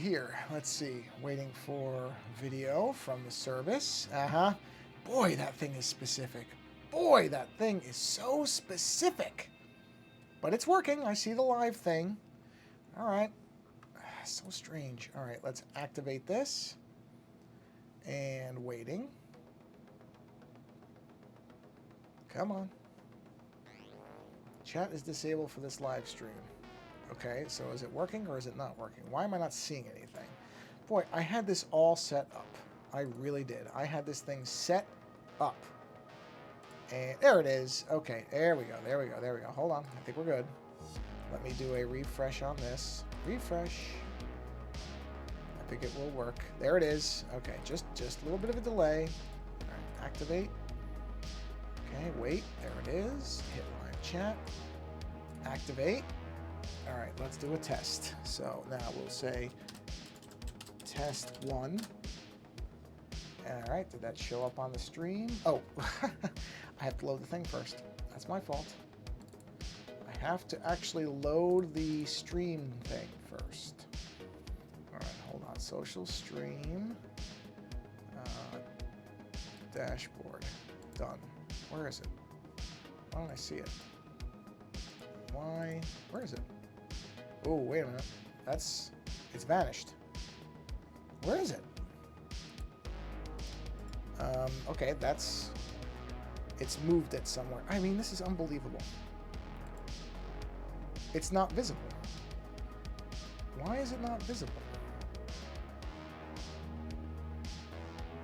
here? Let's see. Waiting for video from the service. Boy, that thing is specific. Boy, that thing is so specific. But it's working. I see the live thing. All right. So strange. All right, let's activate this. And waiting. Come on. Chat is disabled for this live stream. Okay, so is it working or is it not working? Why am I not seeing anything? Boy, I had this all set up. I really did. I had this thing set up. And there it is. Okay, there we go. There we go. There we go. Hold on. I think we're good. Let me do a refresh on this. Refresh. I think it will work. There it is. Okay, just a little bit of a delay. All right, activate. Okay, wait. There it is. Hit live chat. Activate. All right, let's do a test. So now we'll say test 1. All right, did that show up on the stream? Oh, I have to load the thing first. That's my fault. I have to actually load the stream thing first. All right, hold on. Social stream. Dashboard. Done. Where is it? Why don't I see it? Why? Where is it? Oh, wait a minute. It's vanished. Where is it? Okay, it's moved it somewhere. I mean, this is unbelievable. It's not visible. Why is it not visible?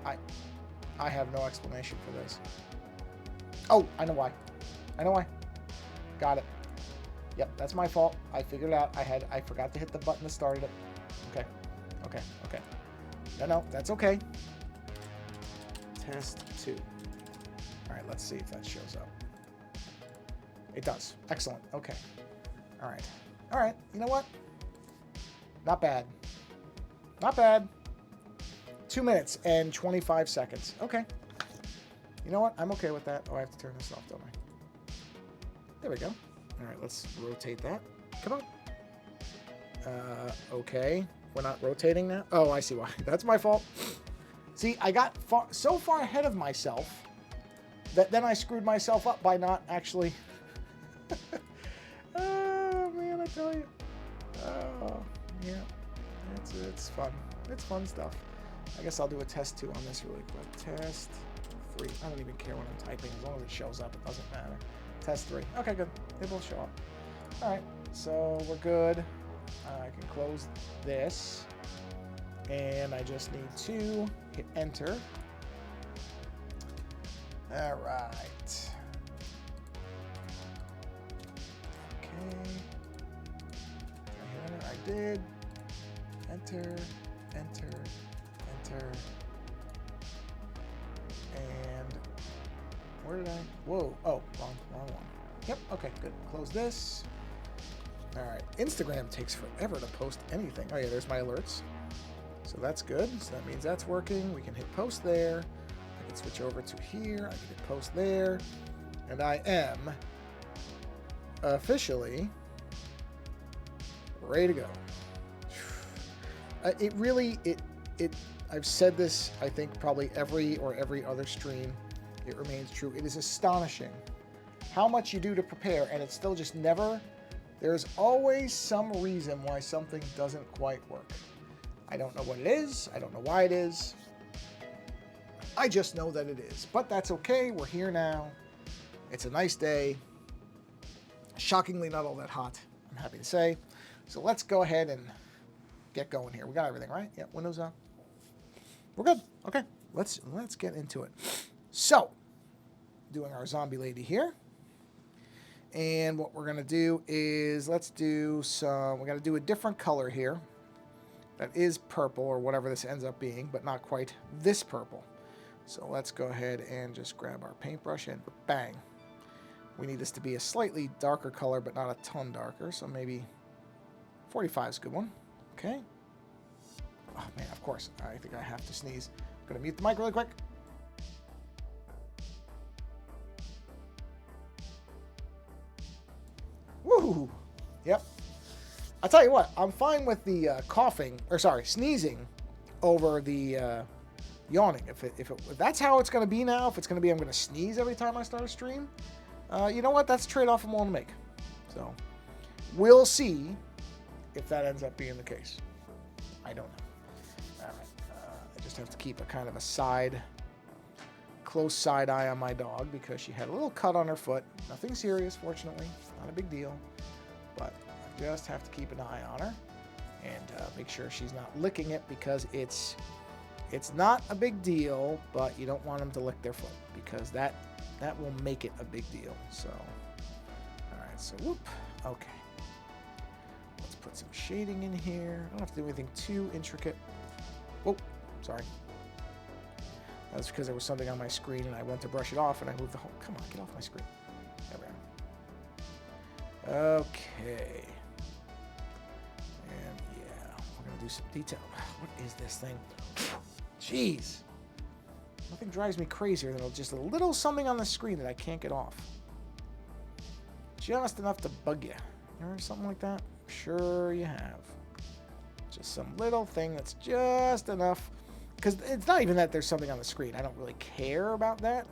I have no explanation for this. Oh, I know why. I know why. Got it. Yep, that's my fault. I figured it out. I forgot to hit the button that started it. Okay. No, that's okay. Test 2. All right, let's see if that shows up. It does. Excellent. Okay. All right. You know what? Not bad. Not bad. 2 minutes and 25 seconds. Okay. You know what? I'm okay with that. Oh, I have to turn this off, don't I? There we go. All right, let's rotate that. Come on. Okay. We're not rotating now? Oh, I see why. That's my fault. See, I got so far ahead of myself that then I screwed myself up by not actually... Oh, man, I tell you. Oh, yeah. It's fun. It's fun stuff. I guess I'll do a test 2 on this really quick. Test 3. I don't even care what I'm typing. As long as it shows up, it doesn't matter. Test 3. Okay, good. They both show up. All right, so we're good. I can close this. And I just need to hit enter. All right. Okay. I did. Enter. And where did I? Whoa. Oh, wrong one. Yep. Okay, good. Close this. All right. Instagram takes forever to post anything. Oh, yeah, there's my alerts. So that's good. So that means that's working. We can hit post there. I can switch over to here. I can hit post there. And I am officially ready to go. I've said this, I think, probably every other stream. It remains true. It is astonishing how much you do to prepare, and it's still just never... There's always some reason why something doesn't quite work. I don't know what it is. I don't know why it is. I just know that it is. But that's okay. We're here now. It's a nice day. Shockingly not all that hot, I'm happy to say. So let's go ahead and get going here. We got everything, right? Yeah, windows up. We're good. Okay, let's get into it. So, doing our zombie lady here. And what we're going to do is, we got to do a different color here. That is purple, or whatever this ends up being, but not quite this purple. So let's go ahead and just grab our paintbrush and bang. We need this to be a slightly darker color, but not a ton darker. So maybe 45 is a good one. Okay. Oh, man, of course. I think I have to sneeze. I'm going to mute the mic really quick. Woo! Yep. I'll tell you what, I'm fine with the coughing, or sorry, sneezing over the yawning. If that's how it's going to be now, if it's going to be I'm going to sneeze every time I start a stream, you know what? That's a trade-off I'm willing to make. So we'll see if that ends up being the case. I don't know. All right. I just have to keep a kind of a close side eye on my dog because she had a little cut on her foot. Nothing serious, fortunately. Not a big deal. But I just have to keep an eye on her and make sure she's not licking it because it's not a big deal, but you don't want them to lick their foot because that will make it a big deal. So, all right, so whoop, okay. Let's put some shading in here. I don't have to do anything too intricate. Oh, sorry. That's because there was something on my screen and I went to brush it off and I moved the whole, come on, get off my screen. There we are. Okay. And yeah, we're gonna do some detail. What is this thing? Jeez. Nothing drives me crazier than just a little something on the screen that I can't get off. Just enough to bug you. You ever heard something like that? Sure you have. Just some little thing that's just enough. Because it's not even that there's something on the screen. I don't really care about that.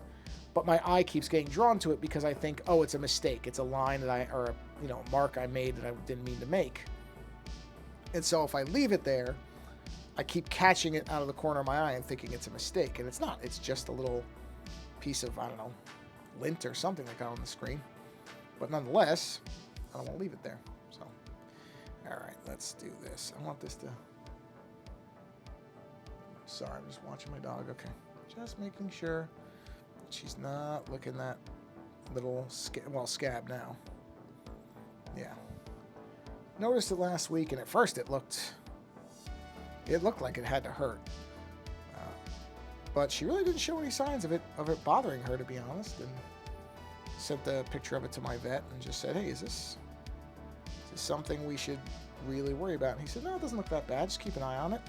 But my eye keeps getting drawn to it because I think, oh, it's a mistake. It's a line that or a mark I made that I didn't mean to make. And so if I leave it there, I keep catching it out of the corner of my eye and thinking it's a mistake. And it's not. It's just a little piece of, I don't know, lint or something that got on the screen. But nonetheless, I don't want to leave it there. So, all right, let's do this. I want this to... Sorry, I'm just watching my dog. Okay. Just making sure she's not licking that little scab now. Yeah. Noticed it last week, and at first it looked like it had to hurt. But she really didn't show any signs of it bothering her, to be honest. And sent the picture of it to my vet and just said, hey, is this something we should really worry about? And he said, no, it doesn't look that bad. Just keep an eye on it.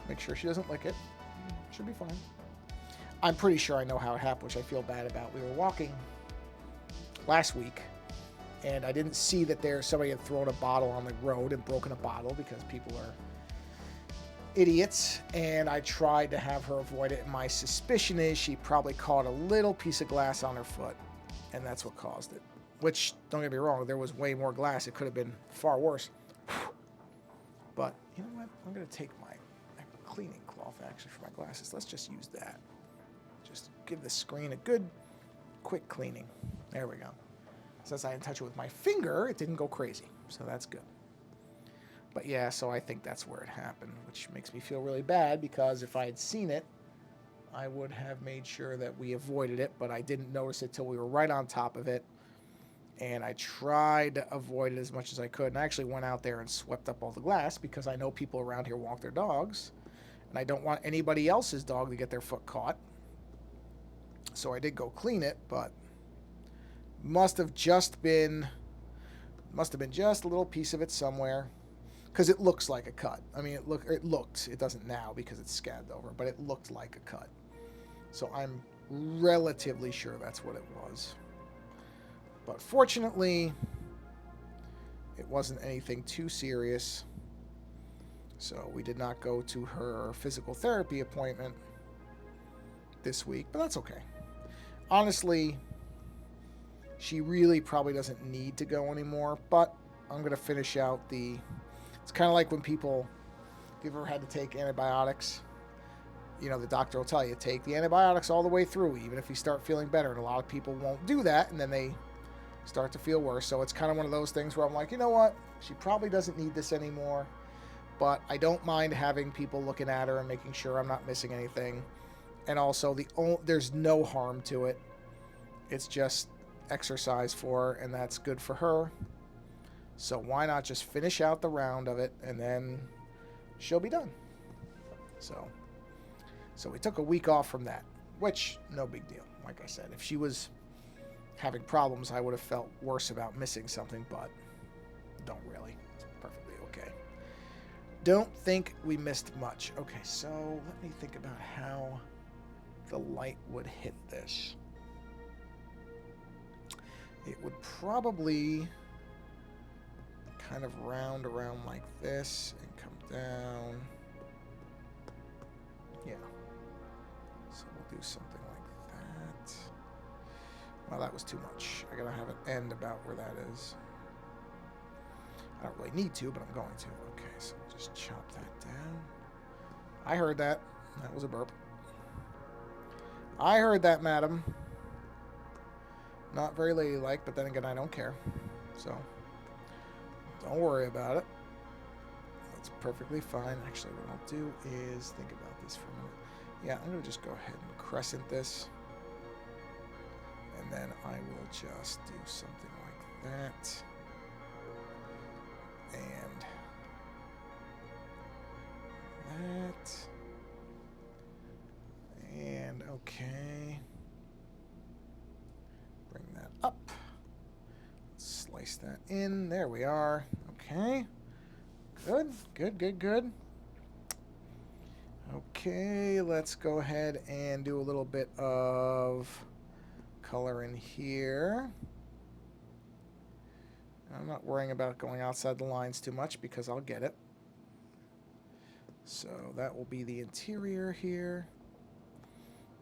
Make sure she doesn't lick it. Should be fine. I'm pretty sure I know how it happened, which I feel bad about. We were walking last week, and I didn't see that somebody had thrown a bottle on the road and broken a bottle because people are idiots, and I tried to have her avoid it. And my suspicion is she probably caught a little piece of glass on her foot, and that's what caused it. Which, don't get me wrong, there was way more glass. It could have been far worse. But, you know what? I'm going to take my cleaning cloth, actually, for my glasses. Let's just use that. Just give the screen a good, quick cleaning. There we go. Since I didn't touch it with my finger, it didn't go crazy. So that's good. But yeah, so I think that's where it happened, which makes me feel really bad because if I had seen it, I would have made sure that we avoided it, but I didn't notice it till we were right on top of it. And I tried to avoid it as much as I could. And I actually went out there and swept up all the glass because I know people around here walk their dogs. And I don't want anybody else's dog to get their foot caught. So I did go clean it, but must have been just a little piece of it somewhere. Because it looks like a cut. I mean, it doesn't now because it's scabbed over, but it looked like a cut. So I'm relatively sure that's what it was. But fortunately, it wasn't anything too serious. So we did not go to her physical therapy appointment this week, but that's okay. Honestly, she really probably doesn't need to go anymore, but I'm going to finish out it's kind of like when people, if you've ever had to take antibiotics, the doctor will tell you, take the antibiotics all the way through, even if you start feeling better. And a lot of people won't do that, and then they start to feel worse. So it's kind of one of those things where I'm like, you know what? She probably doesn't need this anymore. But I don't mind having people looking at her and making sure I'm not missing anything. And also, there's no harm to it. It's just exercise for her, and that's good for her. So why not just finish out the round of it, and then she'll be done. So we took a week off from that, which, no big deal. Like I said, if she was having problems, I would have felt worse about missing something, but don't really. It's perfectly okay. Don't think we missed much. Okay, so let me think about how the light would hit this. It would probably kind of round around like this and come down. Yeah. So we'll do something like that. Well, that was too much. I gotta have an end about where that is. I don't really need to, but I'm going to. Okay, so we'll just chop that down. I heard that. That was a burp. I heard that, madam. Not very ladylike, but then again, I don't care. So, don't worry about it. That's perfectly fine. Actually, what I'll do is think about this for a minute. Yeah, I'm going to just go ahead and crescent this. And then I will just do something like that. And that. And okay. Bring that up. Slice that in. There we are. Okay. Good. Good, good, good. Okay, let's go ahead and do a little bit of color in here. I'm not worrying about going outside the lines too much because I'll get it. So that will be the interior here.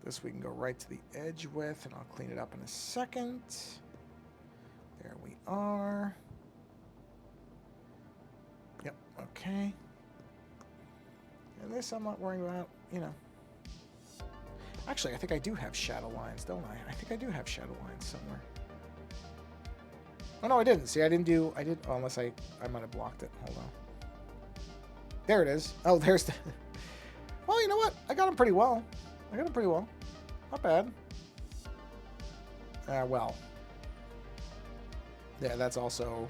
This we can go right to the edge with, and I'll clean it up in a second. There we are. Yep, okay. And this I'm not worrying about, you know. Actually, I think I do have shadow lines, don't I? I think I do have shadow lines somewhere. Oh, no, I didn't. See, I did, oh, unless I might have blocked it. Hold on. There it is. Oh, there's the... Well, you know what? I got them pretty well. Not bad. Well. Yeah, that's also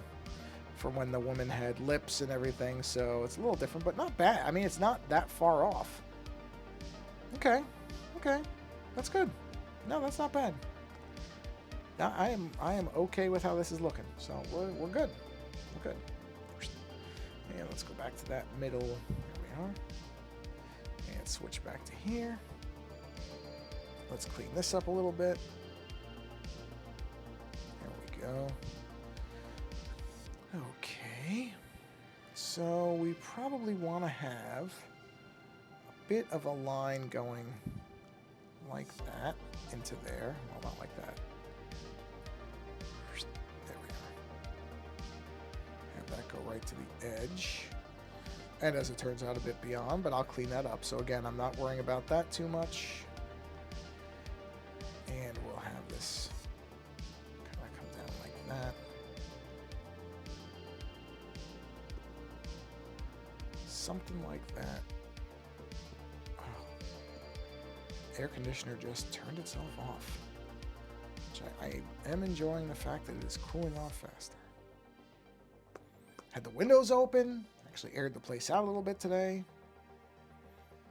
from when the woman had lips and everything, so it's a little different, but not bad. I mean, it's not that far off. Okay. Okay. That's good. No, that's not bad. Now, I am okay with how this is looking, so we're good. We're good. And let's go back to that middle. There we are. And switch back to here. Let's clean this up a little bit. There we go. Okay. So we probably want to have a bit of a line going like that into there. Well, not like that. There we are. Have that go right to the edge. And as it turns out, a bit beyond, but I'll clean that up. So again, I'm not worrying about that too much. And we'll have this kind of come down like that. Something like that. Oh. Air conditioner just turned itself off. Which I am enjoying the fact that it is cooling off faster. Had the windows open. Actually aired the place out a little bit today.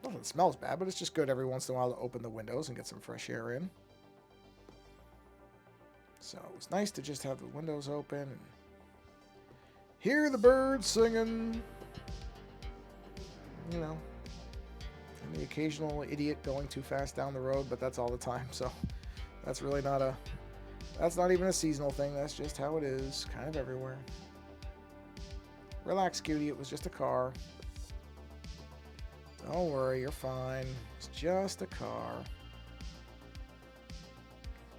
Nothing smells bad, but it's just good every once in a while to open the windows and get some fresh air in. So it was nice to just have the windows open and hear the birds singing. You know, and the occasional idiot going too fast down the road, but that's all the time. So that's really that's not even a seasonal thing. That's just how it is, kind of everywhere. Relax, cutie. It was just a car. Don't worry, you're fine. It's just a car.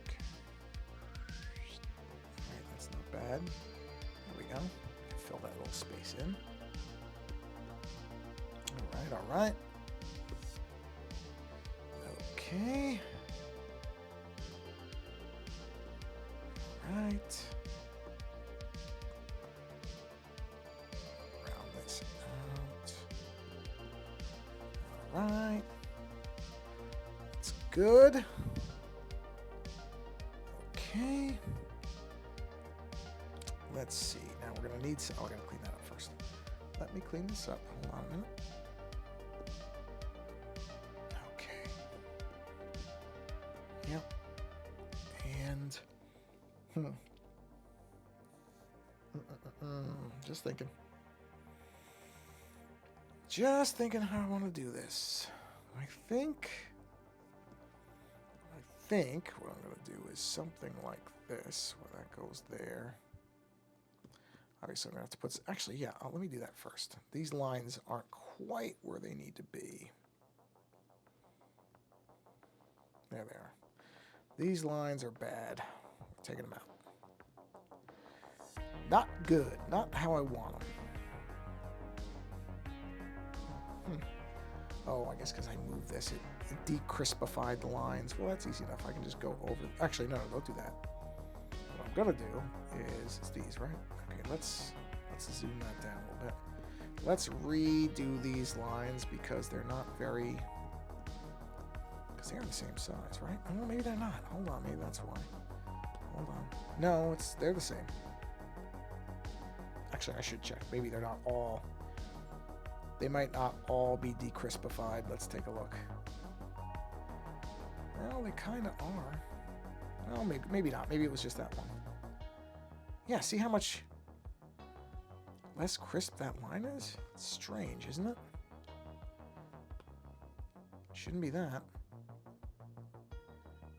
Okay. Alright, that's not bad. There we go. Fill that little space in. Alright. Okay. Alright. Round this out. Alright. That's good. Okay. Let's see. Now we're going to need some... Oh, I got to clean that up first. Let me clean this up. Hold on a minute. Yep. And just thinking how I want to do this. I think what I'm going to do is something like this, where that goes there. Obviously, I'm going to have to put... Actually, yeah, let me do that first. These lines aren't quite where they need to be. There they are. These lines are bad. We're taking them out. Not good. Not how I want them. Oh, I guess because I moved this, it de-crispified the lines. Well, that's easy enough. I can just go over... Actually, no, don't do that. What I'm going to do is... It's these, right? Okay, let's zoom that down a little bit. Let's redo these lines because they're not very... Because they're the same size, right? Oh, maybe they're not. Hold on, maybe that's why. Hold on. No, they're the same. Actually, I should check. Maybe they're not all... They might not all be de-crispified. Let's take a look. Well, they kind of are. Well, maybe not. Maybe it was just that one. Yeah, see how much less crisp that line is? It's strange, isn't it? Shouldn't be that.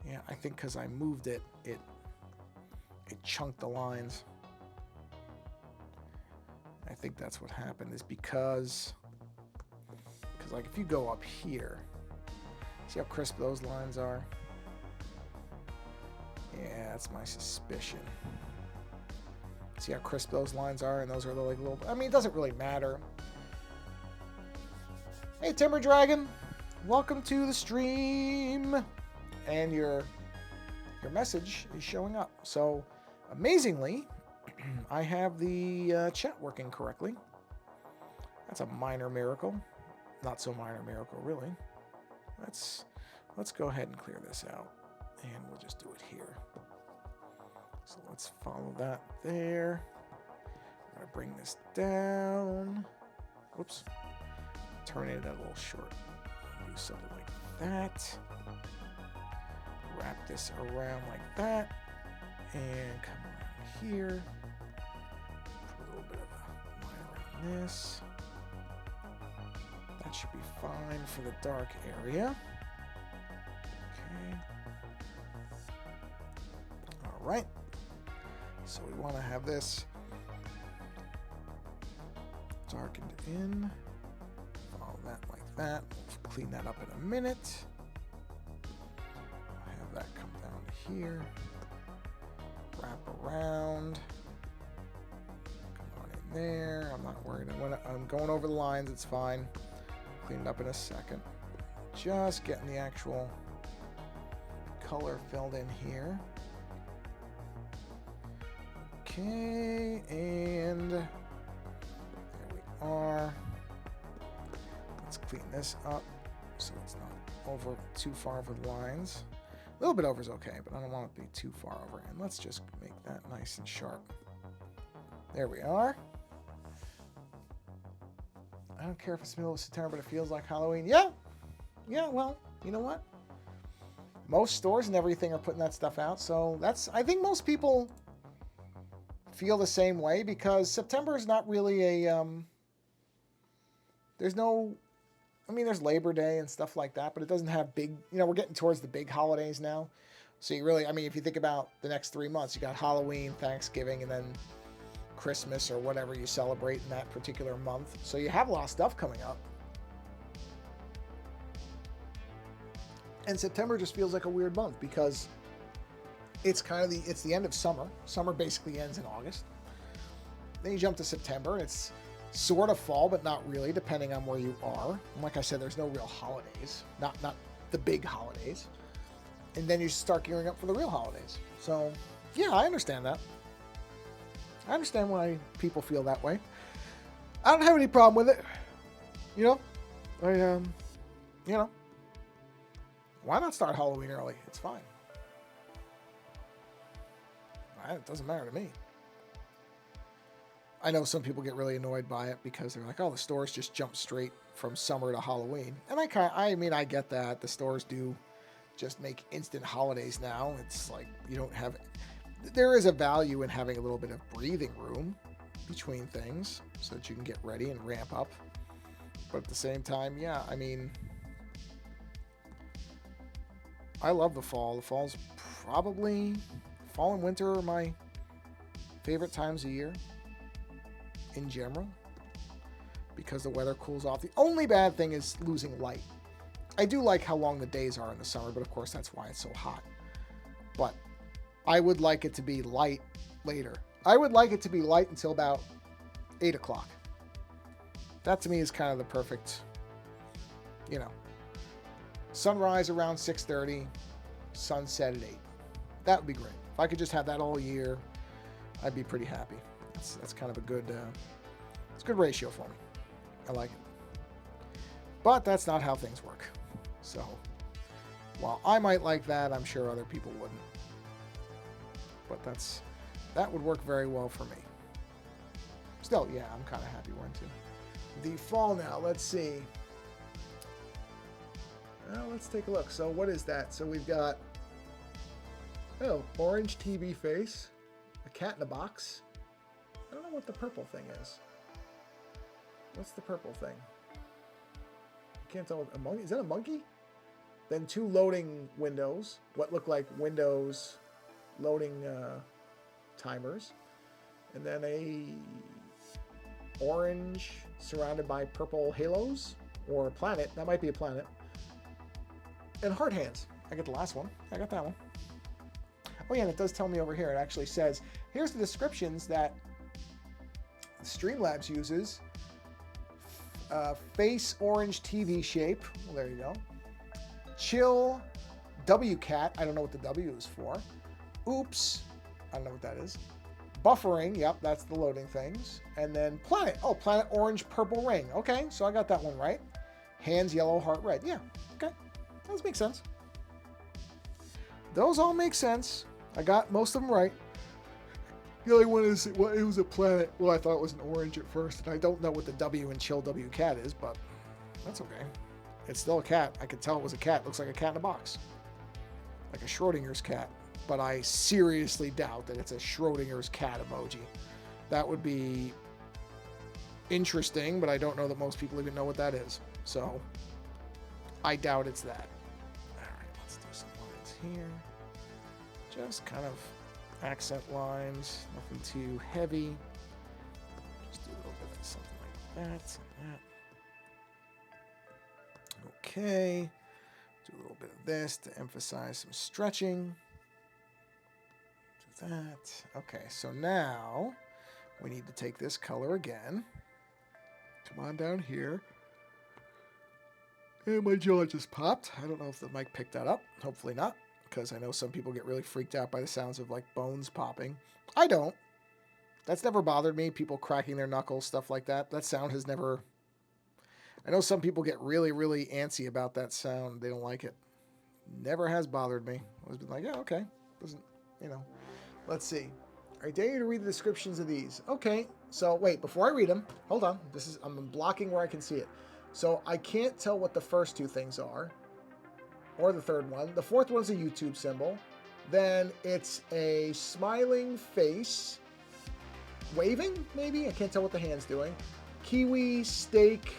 Yeah, I think because I moved it, it chunked the lines. I think that's what happened, is because like if you go up here, see how crisp those lines are? Yeah, that's my suspicion. See how crisp those lines are, and those are like little... I mean, it doesn't really matter. Hey, Timber Dragon, welcome to the stream, and your message is showing up. So, amazingly, I have the chat working correctly. That's a minor miracle. Not so minor miracle, really. Let's go ahead and clear this out, and we'll just do it here. So let's follow that there. I'm gonna bring this down. Whoops. Turn it a little short. Do something like that. Wrap this around like that, and come around here. Put a little bit of a line around this. That should be fine for the dark area. Okay. All right. So we want to have this darkened in. Follow that like that. We'll clean that up in a minute. I'll have that come down to here. Wrap around. Come on in there. I'm not worried. I'm going over the lines. It's fine. Clean it up in a second. Just getting the actual color filled in here. Okay, and there we are. Let's clean this up so it's not over too far over the lines. A little bit over is okay, but I don't want it to be too far over. And let's just make that nice and sharp. There we are. I don't care if it's the middle of September, but it feels like Halloween. Yeah, well, you know what? Most stores and everything are putting that stuff out, so I think most people feel the same way, because September is not really a, there's Labor Day and stuff like that, but it doesn't have big, we're getting towards the big holidays now. So if you think about the next 3 months, you got Halloween, Thanksgiving, and then Christmas or whatever you celebrate in that particular month. So you have a lot of stuff coming up. And September just feels like a weird month because it's it's the end of summer. Summer basically ends in August. Then you jump to September, and it's sort of fall, but not really, depending on where you are. And like I said, there's no real holidays, not the big holidays. And then you start gearing up for the real holidays. So yeah, I understand that. I understand why people feel that way. I don't have any problem with it. Why not start Halloween early? It's fine. It doesn't matter to me. I know some people get really annoyed by it because they're like, oh, the stores just jump straight from summer to Halloween. And I get that. The stores do just make instant holidays now. It's like there is a value in having a little bit of breathing room between things so that you can get ready and ramp up. But at the same time, I love the fall. The fall and winter are my favorite times of year. in general because the weather cools off. The only bad thing is losing light. I do like how long the days are in the summer, but of course that's why it's so hot. But I would like it to be light later. I would like it to be light until about 8 o'clock. That to me is kind of the perfect, you know, sunrise around 6:30, sunset at 8. That would be great. If I could just have that all year, I'd be pretty happy. That's kind of a good, it's a good ratio for me. I like it. But that's not how things work. So while I might like that, I'm sure other people wouldn't. But that would work very well for me. Still, yeah, I'm kind of happy we're into the fall now. Let's see. Well, let's take a look. So what is that? So we've got, oh, orange TV face, a cat in a box. I don't know what the purple thing is. What's the purple thing? I can't tell. A monkey? Is that a monkey? Then 2 loading windows. What look like windows loading timers. And then a orange surrounded by purple halos. Or a planet. That might be a planet. And heart hands. I get the last one. I got that one. Oh yeah, and it does tell me over here. It actually says, here's the descriptions that Streamlabs uses. Face orange TV shape. Well, there you go. Chill W cat. I don't know what the W is for. Oops. I don't know what that is. Buffering. Yep, that's the loading things. And then planet. Oh, planet orange purple ring. Okay, so I got that one right. Hands yellow, heart red. Yeah, okay. Those make sense. Those all make sense. I got most of them right. The only one is, well, it was a planet. Well, I thought it was an orange at first, and I don't know what the W in Chill W cat is, but that's okay. It's still a cat. I could tell it was a cat. Looks like a cat in a box. Like a Schrodinger's cat. But I seriously doubt that it's a Schrodinger's cat emoji. That would be interesting, but I don't know that most people even know what that is. So, I doubt it's that. Alright, let's do some lines here. Just kind of accent lines, nothing too heavy. Just do a little bit of something like that and that. Okay. Do a little bit of this to emphasize some stretching. Do that. Okay, so now we need to take this color again. Come on down here. And my jaw just popped. I don't know if the mic picked that up. Hopefully not, because I know some people get really freaked out by the sounds of like bones popping. I don't. That's never bothered me. People cracking their knuckles, stuff like that. That sound has never... I know some people get really, really antsy about that sound. They don't like it. Never has bothered me. I've always been like, yeah, okay. Doesn't, you know. Let's see. I dare you to read the descriptions of these. Okay, so wait, before I read them, hold on. I'm blocking where I can see it. So I can't tell what the first 2 things are, or the third one. The fourth one's a YouTube symbol. Then it's a smiling face, waving, maybe? I can't tell what the hand's doing. Kiwi, steak.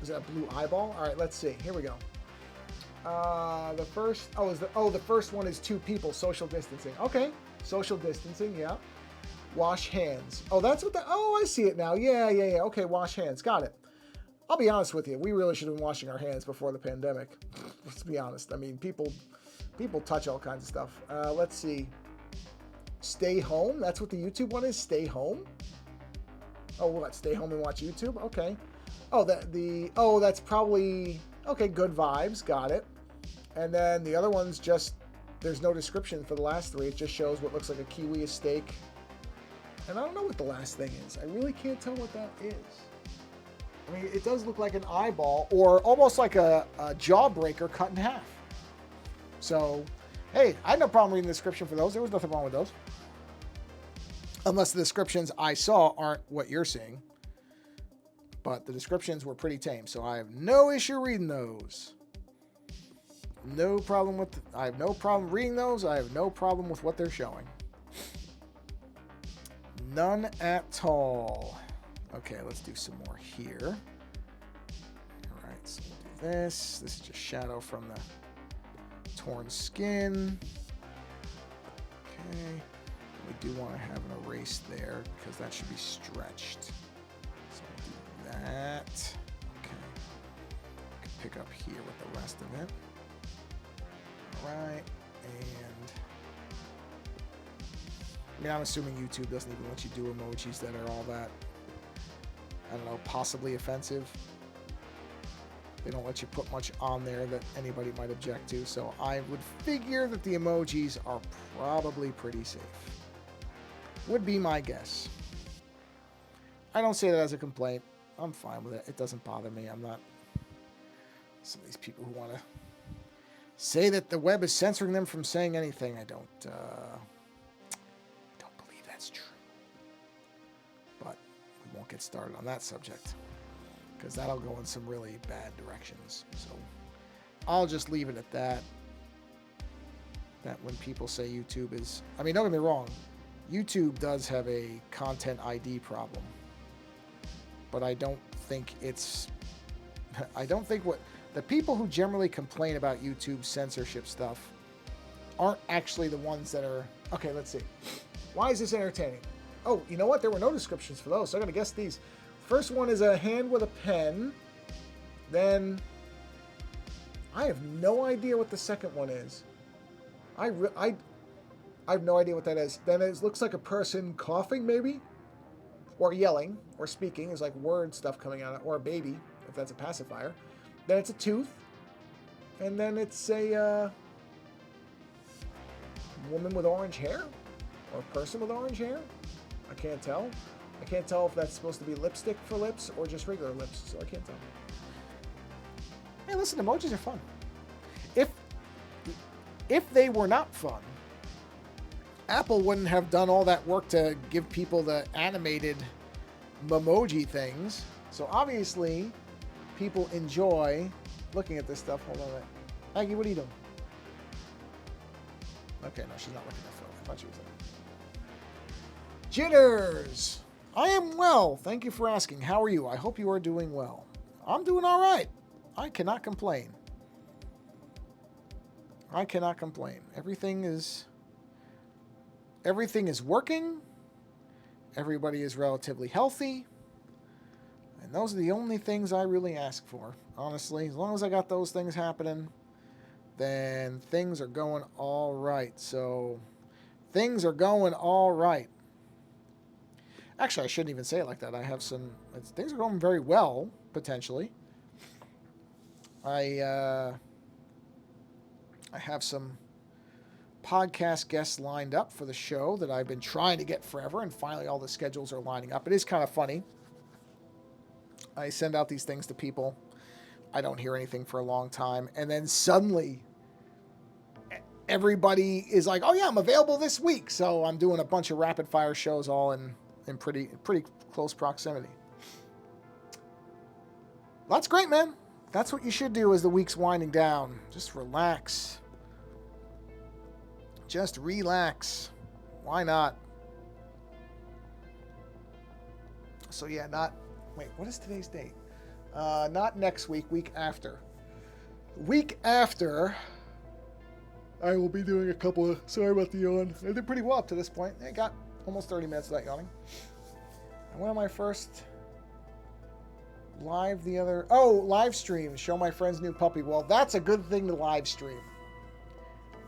Is that a blue eyeball? All right, let's see. Here we go. The first, the first one is 2 people, social distancing. Okay, social distancing, yeah. Wash hands. Oh, that's what I see it now. Yeah. Okay, wash hands. Got it. I'll be honest with you. We really should have been washing our hands before the pandemic. Let's be honest. I mean, people touch all kinds of stuff. Let's see. Stay home. That's what the YouTube one is. Stay home. Oh, what? Stay home and watch YouTube? Okay. Oh, that's probably, okay, good vibes. Got it. And then the other one's just, there's no description for the last 3. It just shows what looks like a kiwi, a steak. And I don't know what the last thing is. I really can't tell what that is. I mean, it does look like an eyeball or almost like a jawbreaker cut in half. So, hey, I had no problem reading the description for those. There was nothing wrong with those. Unless the descriptions I saw aren't what you're seeing. But the descriptions were pretty tame, so I have no issue reading those. I have no problem reading those. I have no problem with what they're showing. None at all. Okay, let's do some more here. All right, so we'll do this. This is just shadow from the torn skin. Okay. We do want to have an erase there because that should be stretched. So we'll do that. Okay. I can pick up here with the rest of it. All right. And I mean, I'm assuming YouTube doesn't even let you do emojis that are all that, I don't know, possibly offensive. They don't let you put much on there that anybody might object to. So I would figure that the emojis are probably pretty safe. Would be my guess. I don't say that as a complaint. I'm fine with it. It doesn't bother me. I'm not some of these people who want to say that the web is censoring them from saying anything. I don't believe that's true. But we won't get started on that subject, because that'll go in some really bad directions. So I'll just leave it at that. That when people say YouTube is... I mean, don't get me wrong. YouTube does have a content ID problem. But I don't think it's... I don't think what... The people who generally complain about YouTube censorship stuff aren't actually the ones that are... Okay, let's see. Why is this entertaining? Oh, you know what? There were no descriptions for those, so I'm going to guess these. First one is a hand with a pen. Then I have no idea what the second one is. I have no idea what that is. Then it looks like a person coughing, maybe, or yelling, or speaking. There's like word stuff coming out, or a baby, if that's a pacifier. Then it's a tooth, and then it's a woman with orange hair, or a person with orange hair. I can't tell. I can't tell if that's supposed to be lipstick for lips or just regular lips, so I can't tell. Hey, listen, emojis are fun. If they were not fun, Apple wouldn't have done all that work to give people the animated memoji things. So obviously, people enjoy looking at this stuff. Hold on a minute. Aggie, what are you doing? Okay, no, she's not looking at film. I thought she was looking. Jitters! I am well. Thank you for asking. How are you? I hope you are doing well. I'm doing all right. I cannot complain. I cannot complain. Everything is working. Everybody is relatively healthy. And those are the only things I really ask for, honestly. As long as I got those things happening, then things are going all right. So, things are going all right. Actually, I shouldn't even say it like that. I have some... Things are going very well, potentially. I have some podcast guests lined up for the show that I've been trying to get forever, and finally all the schedules are lining up. It is kind of funny. I send out these things to people. I don't hear anything for a long time, and then suddenly everybody is like, oh yeah, I'm available this week. So I'm doing a bunch of rapid fire shows all in pretty close proximity. That's great, man. That's what you should do as the week's winding down. Just relax. Just relax. Why not? So yeah, wait, what is today's date? Not next week, week after. Week after, I will be doing a couple of, sorry about the yawn. I did pretty well up to this point. I got almost 30 minutes without yawning. And one of my first live stream, show my friend's new puppy. Well, that's a good thing to live stream.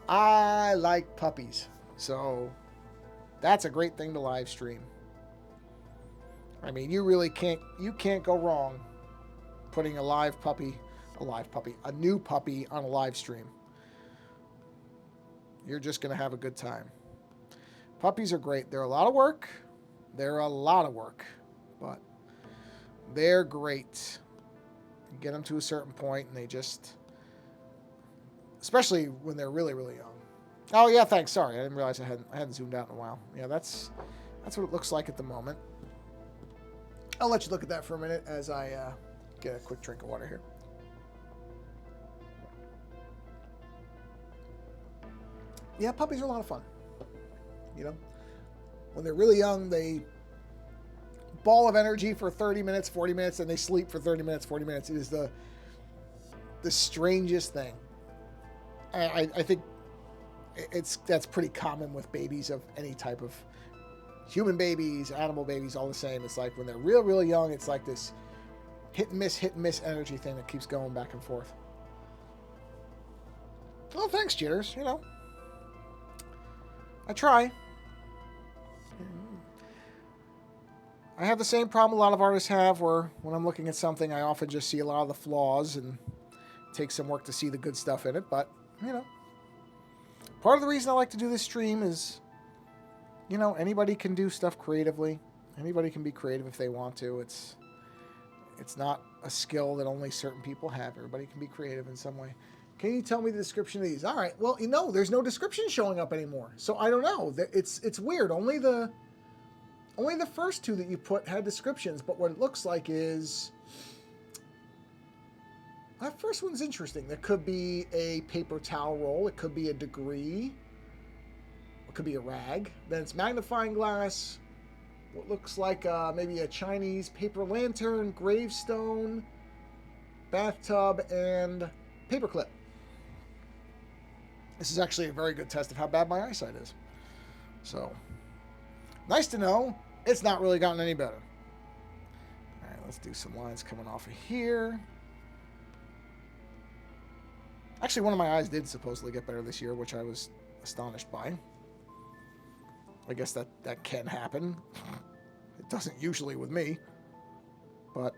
I like puppies, so that's a great thing to live stream. I mean, you can't go wrong putting a new puppy on a live stream. You're just going to have a good time. Puppies are great. They're a lot of work. But they're great. You get them to a certain point, and they just... Especially when they're really, really young. Oh, yeah, thanks. Sorry, I didn't realize I hadn't zoomed out in a while. Yeah, that's what it looks like at the moment. I'll let you look at that for a minute as I get a quick drink of water here. Yeah, puppies are a lot of fun. You know? When they're really young, they ball of energy for 30 minutes, 40 minutes, and they sleep for 30 minutes, 40 minutes. It is the strangest thing. I think That's pretty common with babies of any type of human babies, animal babies, all the same. It's like when they're real young, it's like this hit and miss energy thing that keeps going back and forth. Well, thanks, Jitters. You know, I try. I have the same problem a lot of artists have, where when I'm looking at something, I often just see a lot of the flaws, and it takes some work to see the good stuff in it. But, you know, part of the reason I like to do this stream is, you know, anybody can do stuff creatively. Anybody can be creative if they want to. It's not a skill that only certain people have. Everybody can be creative in some way. Can you tell me the description of these? All right. Well, you know, there's no description showing up anymore. So I don't know. It's weird. Only the first two that you put had descriptions, but what it looks like is... That first one's interesting. There could be a paper towel roll. It could be a degree. It could be a rag. Then it's magnifying glass. What looks like maybe a Chinese paper lantern, gravestone, bathtub, and paperclip. This is actually a very good test of how bad my eyesight is. So, nice to know. It's not really gotten any better. All right, let's do some lines coming off of here. Actually, one of my eyes did supposedly get better this year, which I was astonished by. I guess that can happen. It doesn't usually with me, but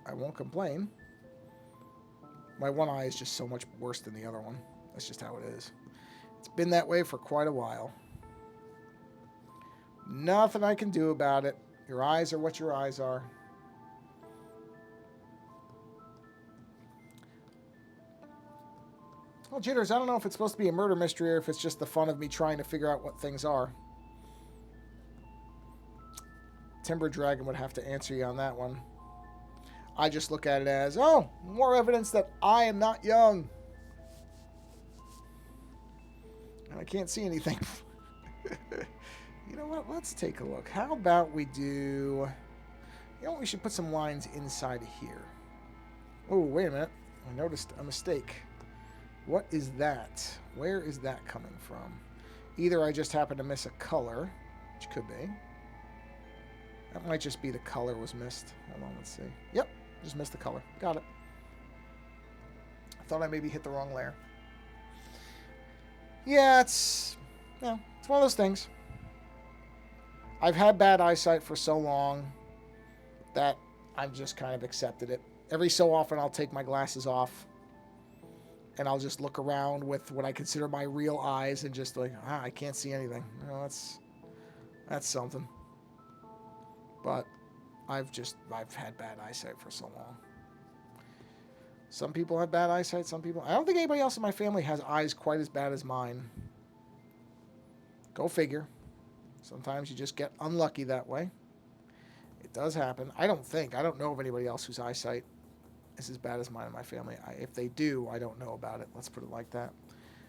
I won't complain. My one eye is just so much worse than the other one. That's just how it is. It's been that way for quite a while. Nothing I can do about it. Your eyes are what your eyes are. Well, Jitters, I don't know if it's supposed to be a murder mystery or if it's just the fun of me trying to figure out what things are. Timber Dragon would have to answer you on that one. I just look at it as, oh, more evidence that I am not young. And I can't see anything. You know what? Let's take a look. How about we do... You know what? We should put some lines inside of here. Oh, wait a minute. I noticed a mistake. What is that? Where is that coming from? Either I just happened to miss a color, which could be. That might just be the color was missed. Hold on, let's see. Yep, just missed the color. Got it. I thought I maybe hit the wrong layer. Yeah, it's one of those things. I've had bad eyesight for so long that I've just kind of accepted it. Every so often I'll take my glasses off and I'll just look around with what I consider my real eyes and just like, I can't see anything. You know, that's something. But I've had bad eyesight for so long. Some people have bad eyesight, some people... I don't think anybody else in my family has eyes quite as bad as mine. Go figure. Sometimes you just get unlucky that way. It does happen. I don't know of anybody else whose eyesight is as bad as mine in my family. If they do, I don't know about it. Let's put it like that.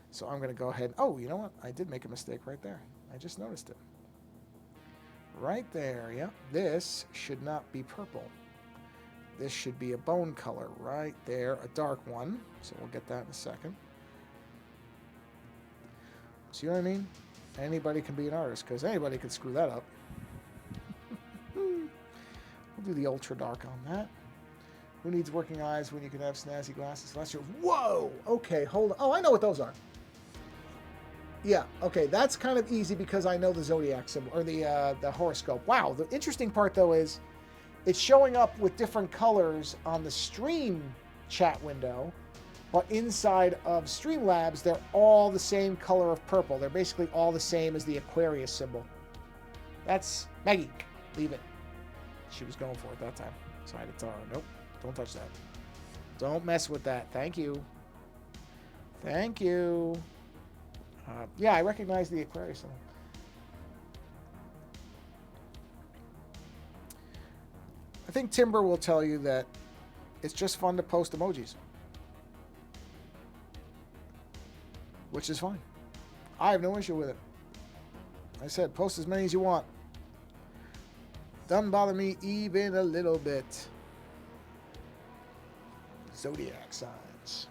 So I'm going to go ahead... Oh, you know what? I did make a mistake right there. I just noticed it. Right there, yep. This should not be purple. This should be a bone color right there, a dark one. So we'll get that in a second. See what I mean? Anybody can be an artist, because anybody can screw that up. We'll do the ultra dark on that. Who needs working eyes when you can have snazzy glasses? Last year. Whoa! Okay, hold on. Oh, I know what those are. Yeah, okay, that's kind of easy because I know the zodiac symbol, or the horoscope. Wow, the interesting part, though, is it's showing up with different colors on the stream chat window, but inside of Streamlabs, they're all the same color of purple. They're basically all the same as the Aquarius symbol. That's... Maggie, leave it. She was going for it that time, so I had to tell her, nope, don't touch that. Don't mess with that. Thank you. Thank you. Yeah, I recognize the Aquarius symbol. I think Timber will tell you that it's just fun to post emojis. Which is fine. I have no issue with it. I said, post as many as you want. Doesn't bother me even a little bit. Zodiac signs.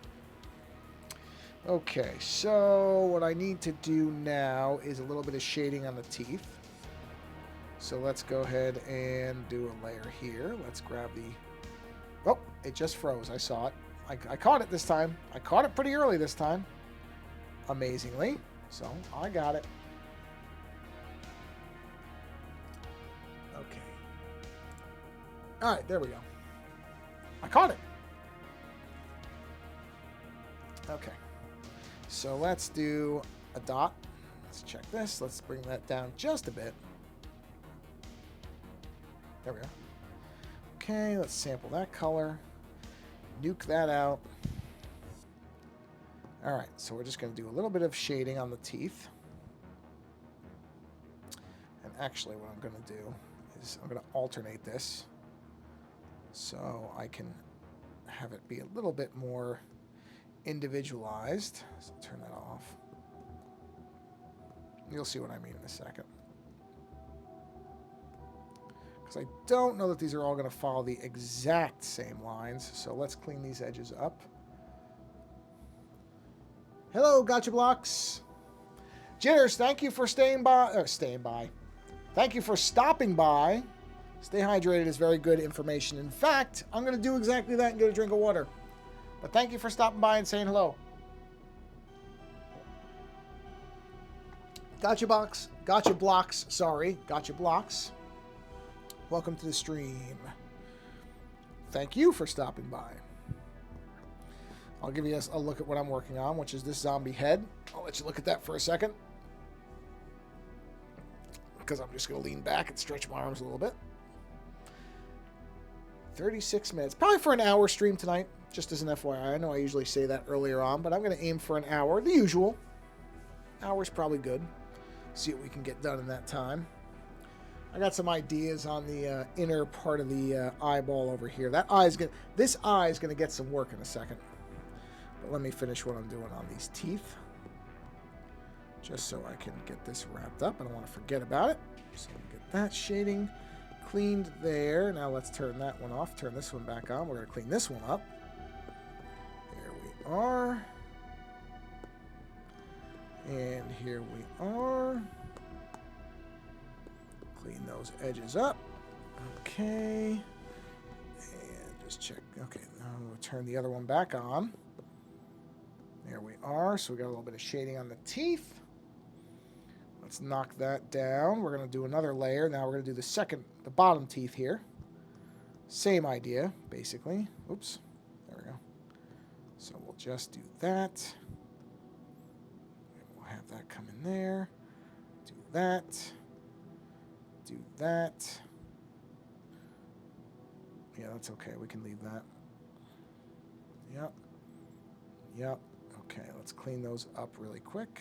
Okay, so what I need to do now is a little bit of shading on the teeth. So let's go ahead and do a layer here. Let's grab the... Oh, it just froze. I saw it. I caught it this time. I caught it pretty early this time. Amazingly. So I got it. Okay. All right, there we go. I caught it. Okay. So let's do a dot. Let's check this. Let's bring that down just a bit. There we go. Okay, let's sample that color. Nuke that out. All right, so we're just going to do a little bit of shading on the teeth. And actually what I'm going to do is I'm going to alternate this so I can have it be a little bit more individualized. So turn that off. You'll see what I mean in a second. Because I don't know that these are all going to follow the exact same lines. So let's clean these edges up. Hello, Gotcha Blocks. Jitters, thank you for staying by. Thank you for stopping by. Stay hydrated is very good information. In fact, I'm going to do exactly that and get a drink of water. But thank you for stopping by and saying hello. Gotcha Blocks, sorry. Gotcha Blocks. Welcome to the stream. Thank you for stopping by. I'll give you a look at what I'm working on, which is this zombie head. I'll let you look at that for a second. Because I'm just going to lean back and stretch my arms a little bit. 36 minutes. Probably for an hour stream tonight, just as an FYI. I know I usually say that earlier on, but I'm going to aim for an hour. The usual. Hour's probably good. See what we can get done in that time. I got some ideas on the inner part of the eyeball over here. This eye is going to get some work in a second. But let me finish what I'm doing on these teeth. Just so I can get this wrapped up. I don't want to forget about it. So get that shading cleaned there. Now let's turn that one off. Turn this one back on. We're going to clean this one up. There we are. And here we are. Clean those edges up. Okay. And just check. Okay, now we'll turn the other one back on. There we are. So we got a little bit of shading on the teeth. Let's knock that down. We're going to do another layer. Now we're going to do the bottom teeth here. Same idea, basically. Oops. There we go. So we'll just do that. We'll have that come in there. Do that. Do that. Yeah, that's okay. We can leave that. Yep. Yep. Okay, let's clean those up really quick.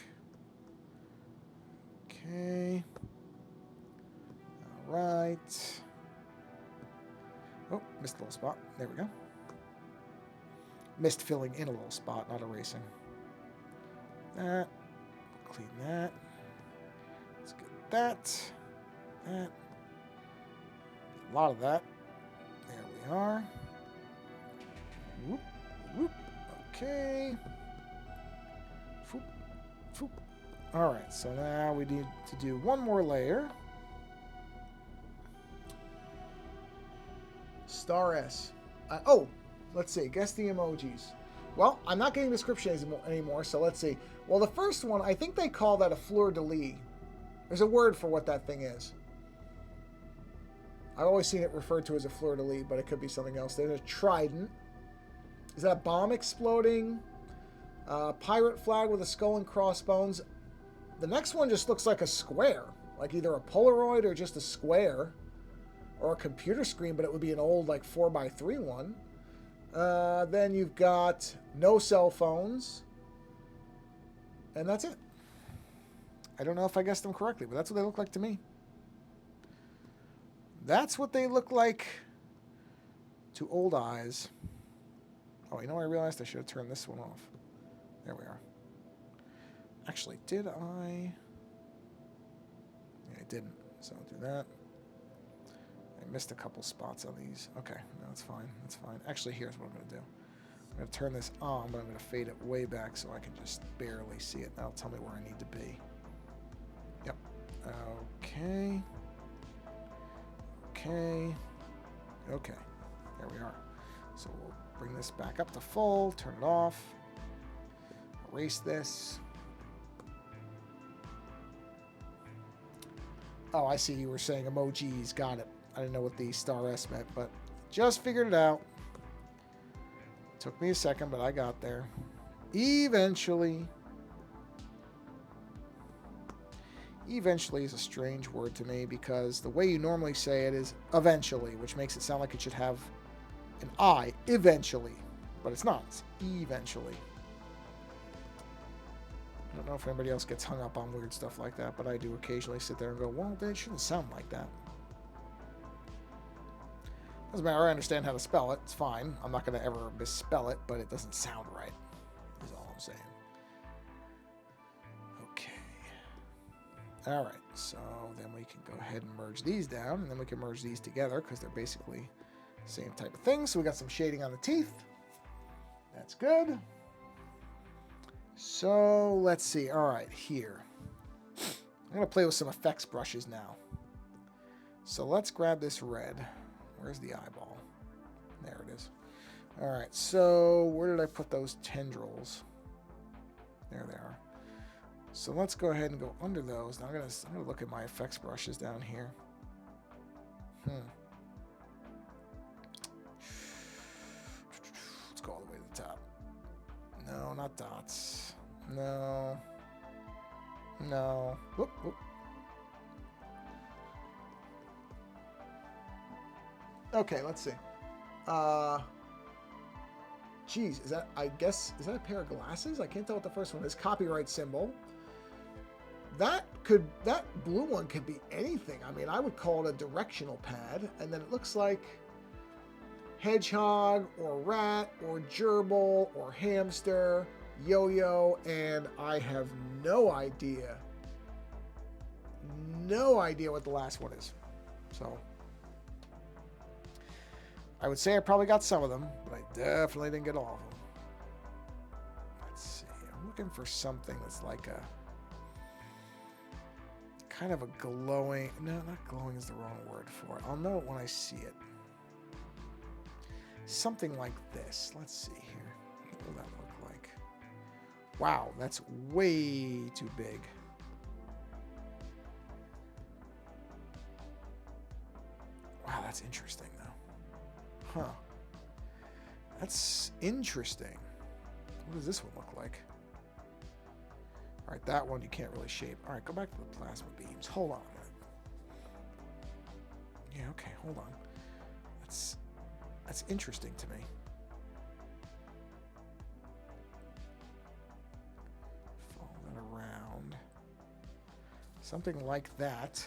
Okay. All right. Oh, missed a little spot. There we go. Missed filling in a little spot, not erasing. That. Clean that. Let's get that. That. A lot of that. There we are. Whoop. Whoop. Okay. Foop. Foop. All right, so now we need to do one more layer. Star S. Oh, let's see. Guess the emojis. Well, I'm not getting descriptions anymore, so let's see. Well, the first one, I think they call that a fleur-de-lis. There's a word for what that thing is. I've always seen it referred to as a fleur-de-lis, but it could be something else. There's a trident. Is that a bomb exploding? Pirate flag with a skull and crossbones. The next one just looks like a square, like either a Polaroid or just a square, or a computer screen, but it would be an old like 4x3 one. Then you've got no cell phones, and that's it. I don't know if I guessed them correctly, but that's what they look like to me. That's what they look like to old eyes. Oh, you know what I realized? I should have turned this one off. There we are. Actually, did I? Yeah, I didn't. So I'll do that. I missed a couple spots on these. Okay, no, that's fine. That's fine. Actually, here's what I'm going to do. I'm going to turn this on, but I'm going to fade it way back so I can just barely see it. That'll tell me where I need to be. Yep. Okay. Okay. Okay. There we are. So we'll bring this back up to full, turn it off, erase this. Oh, I see you were saying emojis. Got it. I didn't know what the star S meant, but just figured it out. Took me a second, but I got there. Eventually. Eventually is a strange word to me because the way you normally say it is eventually, which makes it sound like it should have an I, eventually. But it's not. It's eventually. I don't know if anybody else gets hung up on weird stuff like that, but I do occasionally sit there and go, well, that shouldn't sound like that. Doesn't matter. I understand how to spell it. It's fine. I'm not going to ever misspell it, but it doesn't sound right, is all I'm saying. Okay. All right. So then we can go ahead and merge these down, and then we can merge these together because they're basically the same type of thing. So we got some shading on the teeth. That's good. So let's see. All right, here. I'm going to play with some effects brushes now. So let's grab this red. Where's the eyeball? There it is. All right, so where did I put those tendrils? There they are. So let's go ahead and go under those. Now I'm gonna look at my effects brushes down here. Let's go all the way to the top. No, not dots. No. No. Whoop, whoop. Okay, let's see. Geez, is that a pair of glasses? I can't tell what the first one is. Copyright symbol. That blue one could be anything. I mean, I would call it a directional pad, and then it looks like hedgehog or rat or gerbil or hamster, yo-yo, and I have no idea what the last one is. So I would say I probably got some of them, but I definitely didn't get all of them. Let's see. I'm looking for something that's like a kind of a glowing. No, not glowing is the wrong word for it. I'll know it when I see it. Something like this. Let's see here. What will that look like? Wow, that's way too big. Wow, that's interesting though. Huh. That's interesting. What does this one look like? All right, that one you can't really shape. All right, go back to the plasma beams. Hold on a minute. Yeah, okay, hold on. That's interesting to me. Follow that around. Something like that.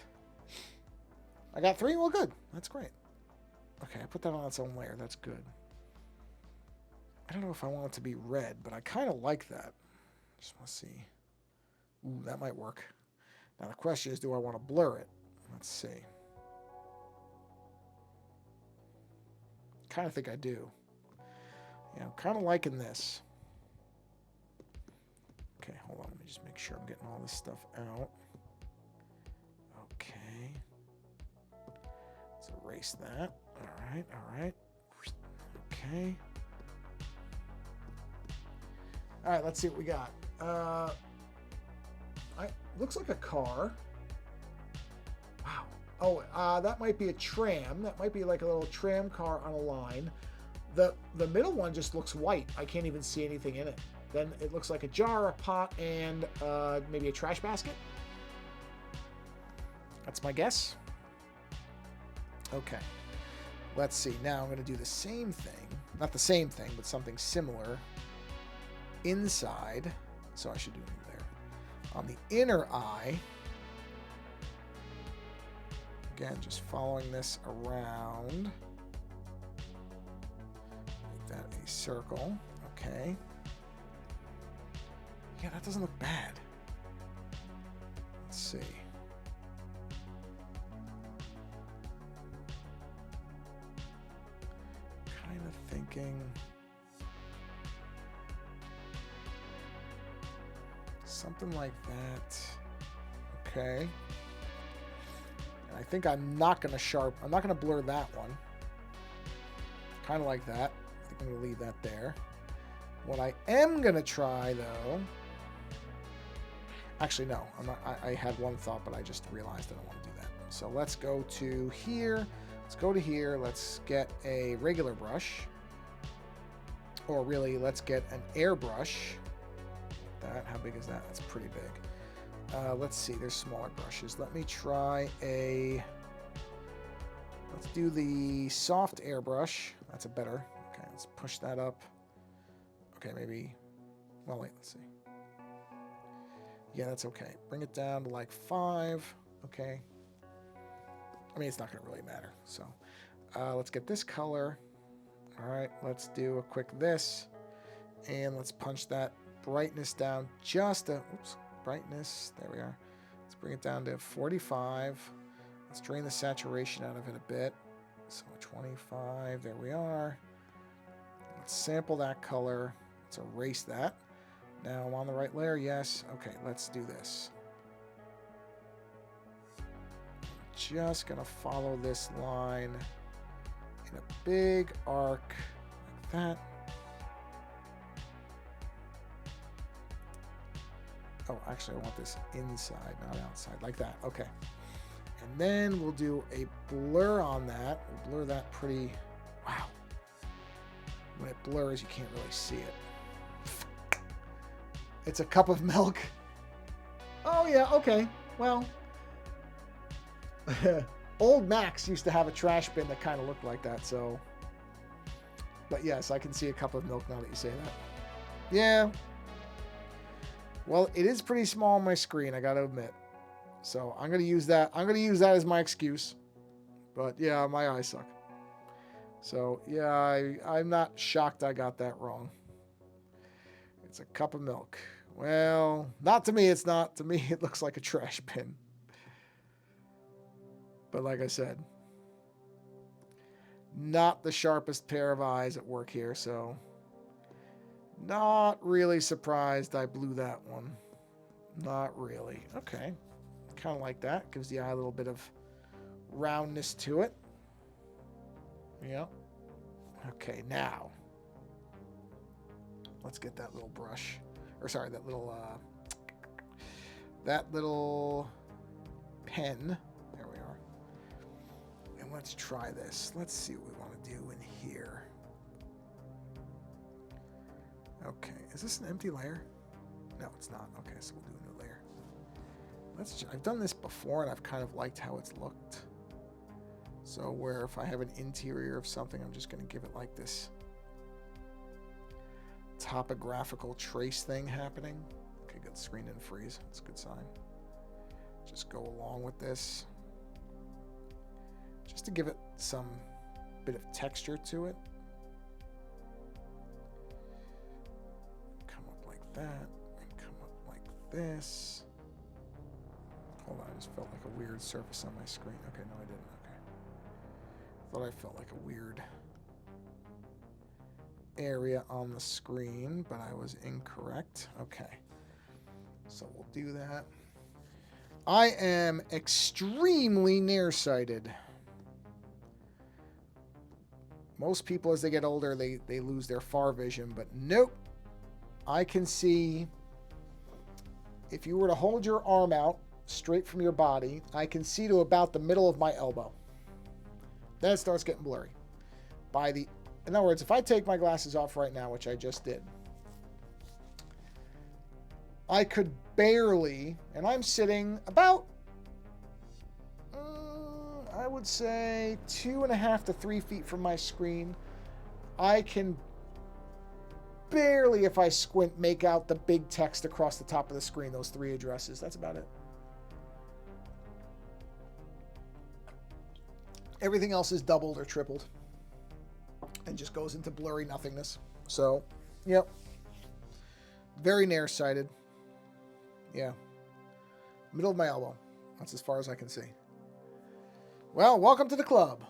I got 3? Well, good. That's great. Okay, I put that on its own layer. That's good. I don't know if I want it to be red, but I kind of like that. Just want to see. Ooh, that might work. Now the question is, do I want to blur it? Let's see. Kind of think I do. Yeah, I'm kind of liking this. Okay, hold on. Let me just make sure I'm getting all this stuff out. Okay. Let's erase that. All right, all right. Okay. All right, let's see what we got. Looks like a car. Wow. Oh, that might be a tram. That might be like a little tram car on a line. The middle one just looks white. I can't even see anything in it. Then it looks like a jar, a pot, and maybe a trash basket. That's my guess. Okay. Let's see. Now I'm going to do the same thing. Not the same thing, but something similar inside. So I should do it there. On the inner eye. Again, just following this around. Make that a circle. Okay. Yeah, that doesn't look bad. Let's see. Kind of thinking Something like that. Okay. And I think I'm not going to blur that one. Kind of like that. I think I'm going to leave that there. What I am going to try, though... Actually, no. I'm not, I had one thought, but I just realized I don't want to do that. So let's go to here. Let's go to here. Let's get a regular brush. Or really, let's get an airbrush. That, how big is that? That's pretty big. Let's see. There's smaller brushes. Let me try a... Let's do the soft airbrush. That's a better. Okay, let's push that up. Okay, maybe... Well, wait, let's see. Yeah, that's okay. Bring it down to like 5. Okay. I mean, it's not going to really matter. So let's get this color. All right, let's do a quick this. And let's punch that brightness down just a... Oops, brightness. There we are. Let's bring it down to 45. Let's drain the saturation out of it a bit. So 25. There we are. Let's sample that color. Let's erase that. Now I'm on the right layer, yes. Okay, let's do this. Just gonna follow this line in a big arc like that. Oh, actually I want this inside, not outside, like that. Okay. And then we'll do a blur on that. We'll blur that pretty... Wow. When it blurs, you can't really see it. It's a cup of milk. Oh, yeah, okay. Well, old Max used to have a trash bin that kind of looked like that, so... But yes, I can see a cup of milk now that you say that. Yeah. Well, it is pretty small on my screen, I gotta admit. So I'm gonna use that. I'm gonna use that as my excuse. But yeah, my eyes suck. So yeah, I'm not shocked I got that wrong. It's a cup of milk. Well, not to me, it's not. To me, it looks like a trash bin. But like I said, not the sharpest pair of eyes at work here, so not really surprised I blew that one. Not really. Okay. Kind of like that. Gives the eye a little bit of roundness to it. Yep. Okay, now let's get that little brush, or sorry, that little pen. There we are. And let's try this. Let's see what we want to do in here. Okay, is this an empty layer? No, it's not. Okay, so we'll do a new layer. I've done this before, and I've kind of liked how it's looked. So where if I have an interior of something, I'm just going to give it like this topographical trace thing happening. Okay, good. Screen didn't freeze. That's a good sign. Just go along with this. Just to give it some bit of texture to it. Come up like that. And come up like this. Hold on, I just felt like a weird surface on my screen. Okay, no I didn't. Okay. Thought I felt like a weird area on the screen, but I was incorrect. Okay. So we'll do that. I am extremely nearsighted. Most people, as they get older, they lose their far vision, but nope. I can see, if you were to hold your arm out straight from your body, I can see to about the middle of my elbow. Then it starts getting blurry. In other words, if I take my glasses off right now, which I just did, I could barely, and I'm sitting about, I would say 2.5 to 3 feet from my screen. I can barely, if I squint, make out the big text across the top of the screen, those 3 addresses. That's about it. Everything else is doubled or tripled and just goes into blurry nothingness. So, yep. Very nearsighted. Yeah. Middle of my elbow. That's as far as I can see. Well, welcome to the club.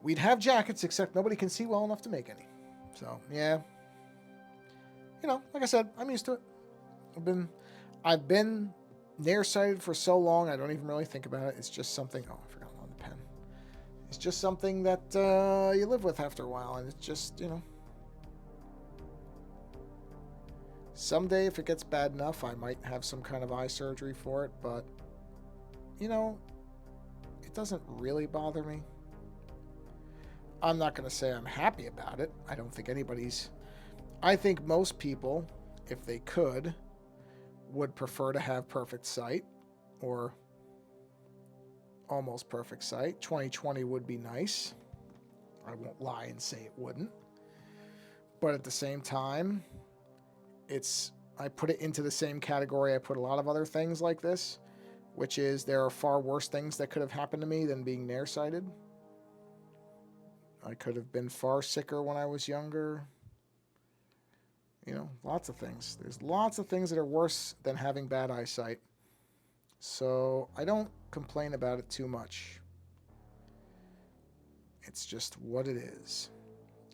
We'd have jackets, except nobody can see well enough to make any. So, yeah. you know, like I said, I'm used to it. I've been nearsighted for so long, I don't even really think about it. It's just something. Oh, I forgot on the pen. It's just something that you live with after a while, and it's just, you know. Someday, if it gets bad enough, I might have some kind of eye surgery for it, but, you know, it doesn't really bother me. I'm not going to say I'm happy about it. I don't think anybody's. I think most people, if they could, would prefer to have perfect sight or almost perfect sight. 2020 would be nice. I won't lie and say it wouldn't. But at the same time, I put it into the same category I put a lot of other things like this, which is there are far worse things that could have happened to me than being nearsighted. I could have been far sicker when I was younger. You know, lots of things. There's lots of things that are worse than having bad eyesight. So I don't complain about it too much. It's just what it is.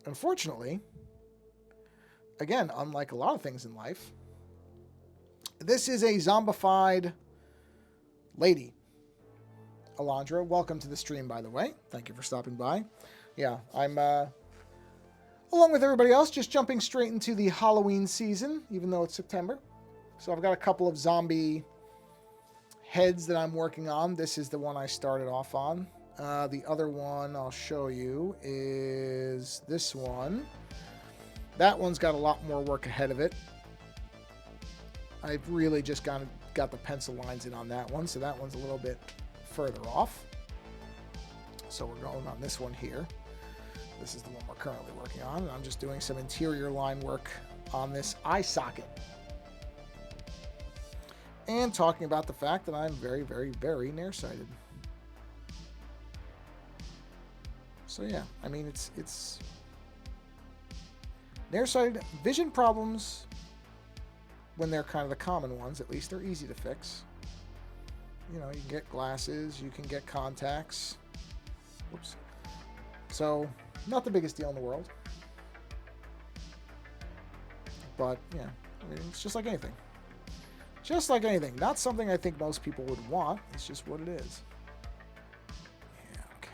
Unfortunately, again, unlike a lot of things in life, this is a zombified lady. Alondra, welcome to the stream, by the way. Thank you for stopping by. Yeah, I'm, along with everybody else, just jumping straight into the Halloween season, even though it's September. So I've got a couple of zombie heads that I'm working on. This is the one I started off on. The other one I'll show you is this one. That one's got a lot more work ahead of it. I've really just got the pencil lines in on that one, so that one's a little bit further off. So we're going on this one here. This is the one we're currently working on, and I'm just doing some interior line work on this eye socket. And talking about the fact that I'm very, very, very nearsighted. So yeah, I mean, it's nearsighted vision problems, when they're kind of the common ones, at least they're easy to fix. You know, you can get glasses, you can get contacts. Whoops. So, not the biggest deal in the world. But, yeah, I mean, it's just like anything. Just like anything. Not something I think most people would want. It's just what it is. Yeah, okay.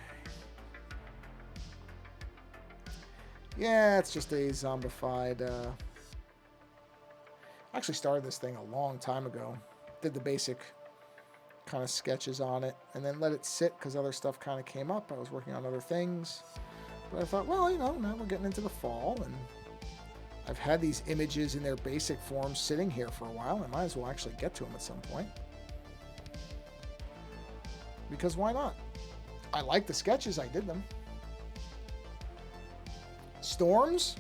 Yeah, it's just a zombified... I actually started this thing a long time ago. Did the basic kind of sketches on it, and then let it sit because other stuff kind of came up. I was working on other things. But I thought, well, you know, now we're getting into the fall, and I've had these images in their basic form sitting here for a while. I might as well actually get to them at some point. Because why not? I like the sketches. I did them. Storms?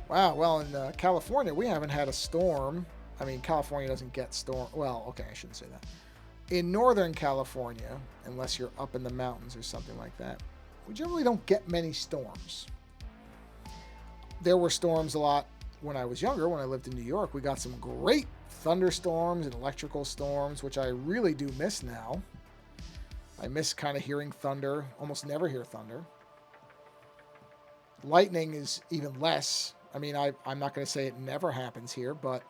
Wow, well, in California, we haven't had a storm. I mean, California doesn't get storm. Well, okay, I shouldn't say that. In Northern California, unless you're up in the mountains or something like that, we generally don't get many storms. There were storms a lot when I was younger, when I lived in New York. We got some great thunderstorms and electrical storms, which I really do miss now. I miss kind of hearing thunder. Almost never hear thunder. Lightning is even less. I mean, I'm not going to say it never happens here, but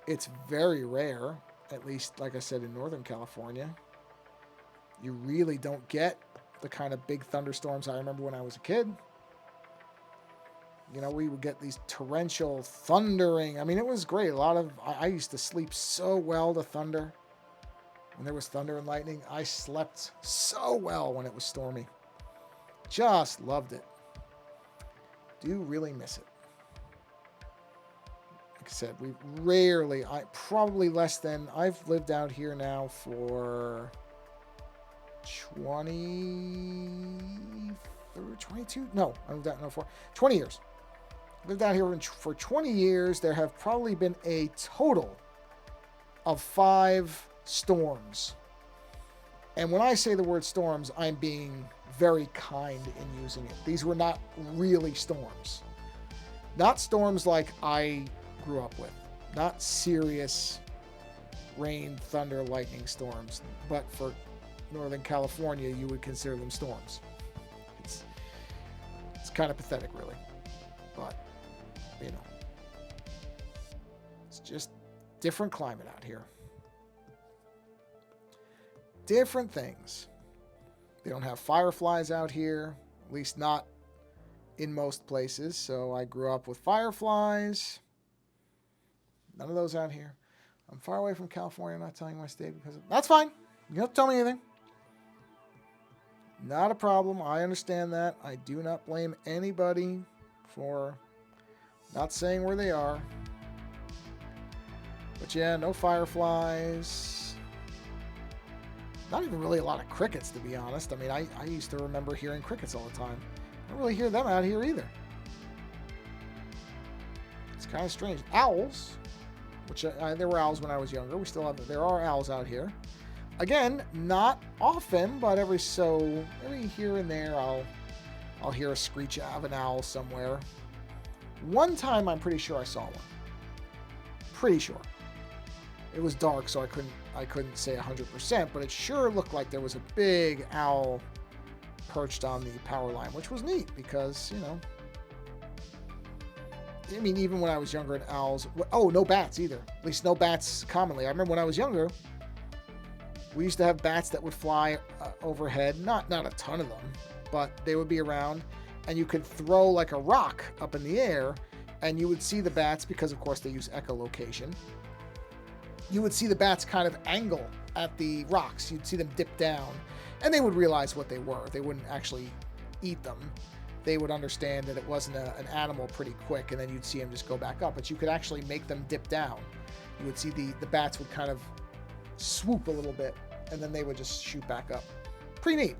it's very rare, at least, like I said, in Northern California. You really don't get the kind of big thunderstorms I remember when I was a kid. You know, we would get these torrential thundering. I mean, it was great. I used to sleep so well to thunder. When there was thunder and lightning, I slept so well when it was stormy. Just loved it. Do really miss it. Like I said, probably less than, I've lived out here now for 20 years. Lived out here for 20 years. There have probably been a total of 5 storms. And when I say the word storms, I'm being very kind in using it. These were not really storms. Not storms like I grew up with. Not serious rain, thunder, lightning storms. But for Northern California, you would consider them storms. It's kind of pathetic, really. But, you know. Different climate out here. Different things. They don't have fireflies out here, at least not in most places. So I grew up with fireflies. None of those out here. I'm far away from California. I'm not telling you my state because that's fine. You don't have to tell me anything. Not a problem. I understand that. I do not blame anybody for not saying where they are. But yeah, no fireflies. Not even really a lot of crickets, to be honest. I mean, I used to remember hearing crickets all the time. I don't really hear them out here either. It's kind of strange. Owls, which there were owls when I was younger. We still have, there are owls out here. Again, not often, but every here and there, I'll hear a screech of an owl somewhere. One time, I'm pretty sure I saw one. Pretty sure. It was dark, so I couldn't say 100%, but it sure looked like there was a big owl perched on the power line, which was neat because, you know, I mean, even when I was younger, and owls. Oh, no bats either. At least no bats commonly. I remember when I was younger, we used to have bats that would fly overhead. Not a ton of them, but they would be around, and you could throw like a rock up in the air, and you would see the bats, because of course they use echolocation. You would see the bats kind of angle at the rocks. You'd see them dip down, and they would realize what they were. They wouldn't actually eat them. They would understand that it wasn't an animal pretty quick, and then you'd see them just go back up. But you could actually make them dip down. You would see the bats would kind of swoop a little bit, and then they would just shoot back up. Pretty neat.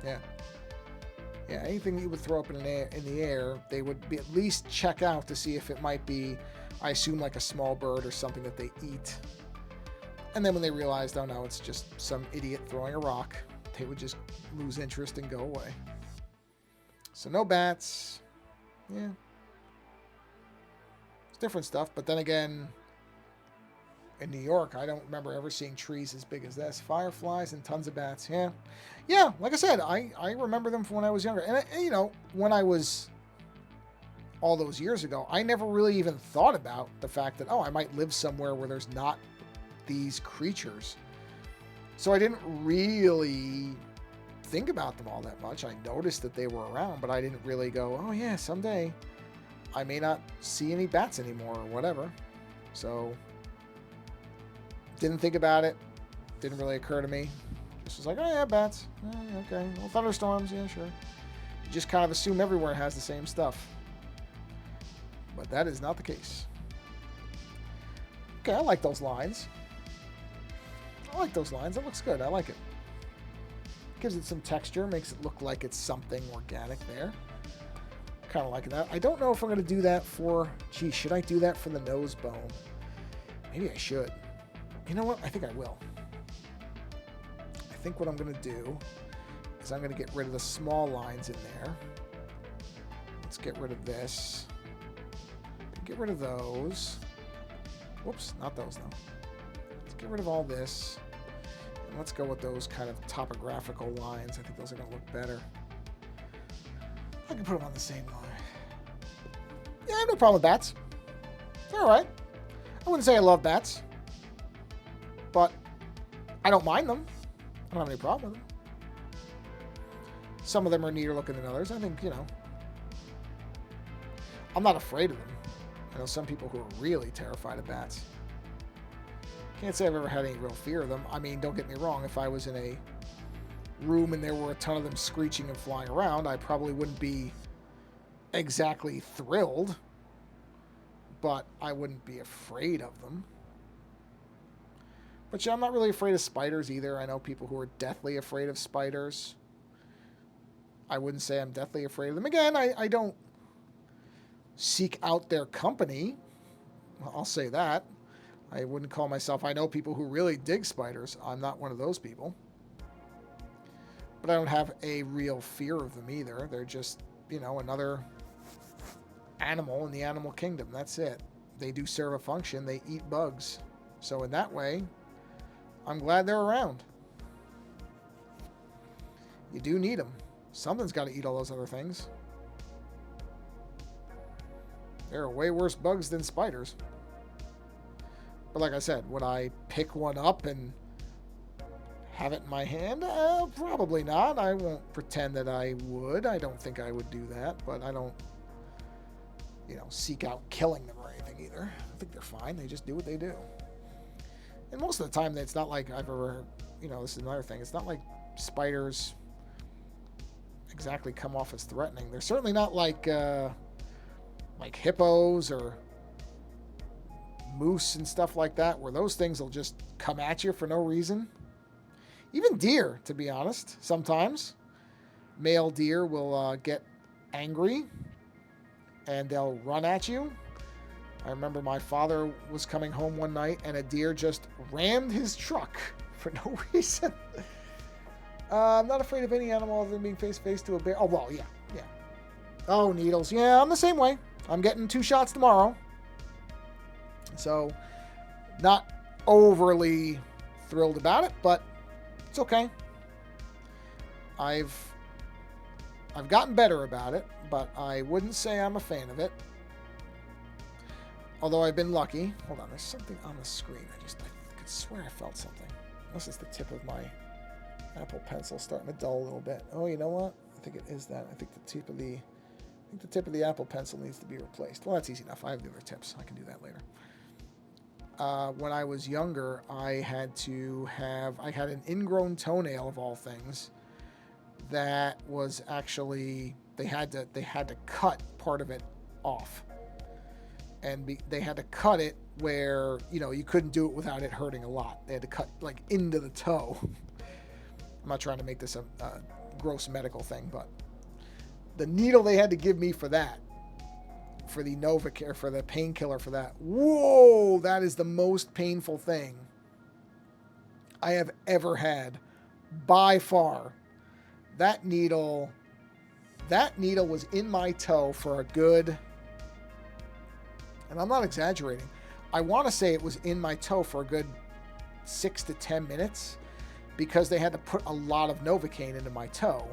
Yeah. Yeah, anything you would throw up in the air, they would be at least check out to see if it might be, I assume, like a small bird or something that they eat. And then when they realized, oh no, it's just some idiot throwing a rock, they would just lose interest and go away. So no bats. Yeah. It's different stuff. But then again, in New York, I don't remember ever seeing trees as big as this. Fireflies and tons of bats. Yeah. Yeah, like I said, I remember them from when I was younger. And, you know, when I was all those years ago, I never really even thought about the fact that, oh, I might live somewhere where there's not these creatures. So I didn't really think about them all that much. I noticed that they were around, but I didn't really go, oh yeah, someday I may not see any bats anymore or whatever. So didn't think about it. Didn't really occur to me. Just was like, oh yeah, bats. Okay. Well, thunderstorms, yeah, sure. You just kind of assume everywhere has the same stuff. But that is not the case. Okay, I like those lines. I like those lines. That looks good. I like it. Gives it some texture, makes it look like it's something organic there. Kind of like that. I don't know if I'm going to do that for... Gee, should I do that for the nose bone? Maybe I should. You know what? I think I will. I think what I'm going to do is I'm going to get rid of the small lines in there. Let's get rid of this. Get rid of those. Whoops, not those though. Let's get rid of all this. And let's go with those kind of topographical lines. I think those are going to look better. I can put them on the same line. Yeah, I have no problem with bats. They're alright. I wouldn't say I love bats. But I don't mind them. I don't have any problem with them. Some of them are neater looking than others. I think, you know, I'm not afraid of them. I know some people who are really terrified of bats. Can't say I've ever had any real fear of them. I mean, don't get me wrong. If I was in a room and there were a ton of them screeching and flying around, I probably wouldn't be exactly thrilled. But I wouldn't be afraid of them. But yeah, I'm not really afraid of spiders either. I know people who are deathly afraid of spiders. I wouldn't say I'm deathly afraid of them. Again, I don't seek out their company. I'll say that. I wouldn't call myself... I know people who really dig spiders. I'm not one of those people. But I don't have a real fear of them either. They're just, you know, another animal in the animal kingdom. That's it. They do serve a function. They eat bugs. So in that way, I'm glad they're around. You do need them. Something's got to eat all those other things. There are way worse bugs than spiders. But like I said, would I pick one up and have it in my hand? Probably not. I won't pretend that I would. I don't think I would do that, but I don't, seek out killing them or anything either. I think they're fine. They just do what they do. And most of the time, it's not like I've ever, this is another thing. It's not like spiders exactly come off as threatening. They're certainly not like hippos or moose and stuff like that, where those things will just come at you for no reason. Even deer, to be honest, sometimes. Male deer will get angry and they'll run at you. I remember my father was coming home one night and a deer just rammed his truck for no reason. I'm not afraid of any animal other than being face-to-face to a bear. Oh, well, yeah. Oh, needles. Yeah, I'm the same way. I'm getting 2 shots tomorrow. So, not overly thrilled about it, but it's okay. I've gotten better about it, but I wouldn't say I'm a fan of it. Although I've been lucky. Hold on, there's something on the screen. I could swear I felt something. Unless it's the tip of my Apple Pencil starting to dull a little bit. Oh, you know what? I think it is that. I think the tip of the Apple Pencil needs to be replaced. Well, that's easy enough. I have the other tips. I can do that later. When I was younger, I had an ingrown toenail of all things that was actually they had to cut part of it off, and they had to cut it where you couldn't do it without it hurting a lot. They had to cut like into the toe. I'm not trying to make this a gross medical thing, but the needle they had to give me for that, for the Novacare, for the painkiller for that. Whoa, that is the most painful thing I have ever had by far. That needle was in my toe for a good, and I'm not exaggerating, I want to say it was in my toe for a good 6 to 10 minutes because they had to put a lot of Novocaine into my toe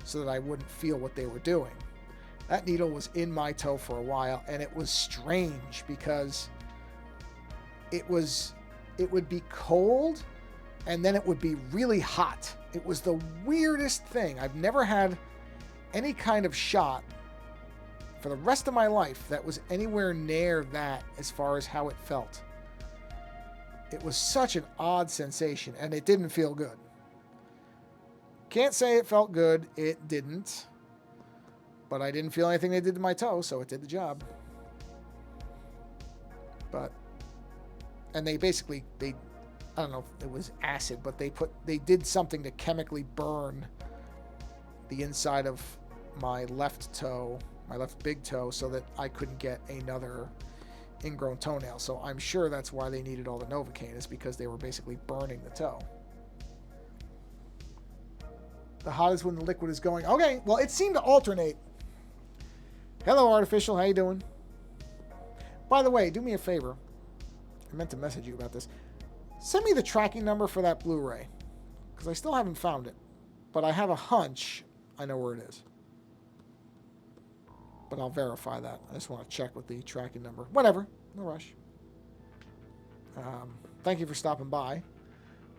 so that I wouldn't feel what they were doing. That needle was in my toe for a while, and it was strange because it would be cold and then it would be really hot. It was the weirdest thing. I've never had any kind of shot for the rest of my life that was anywhere near that as far as how it felt. It was such an odd sensation, and it didn't feel good. Can't say it felt good. It didn't. But I didn't feel anything they did to my toe, so it did the job. And they I don't know if it was acid, but they did something to chemically burn the inside of my left toe, my left big toe, so that I couldn't get another ingrown toenail. So I'm sure that's why they needed all the Novocaine, is because they were basically burning the toe. The hot is when the liquid is going. Okay, well, it seemed to alternate. Hello, Artificial. How you doing? By the way, do me a favor. I meant to message you about this. Send me the tracking number for that Blu-ray, because I still haven't found it. But I have a hunch I know where it is. But I'll verify that. I just want to check with the tracking number. Whatever. No rush. Thank you for stopping by.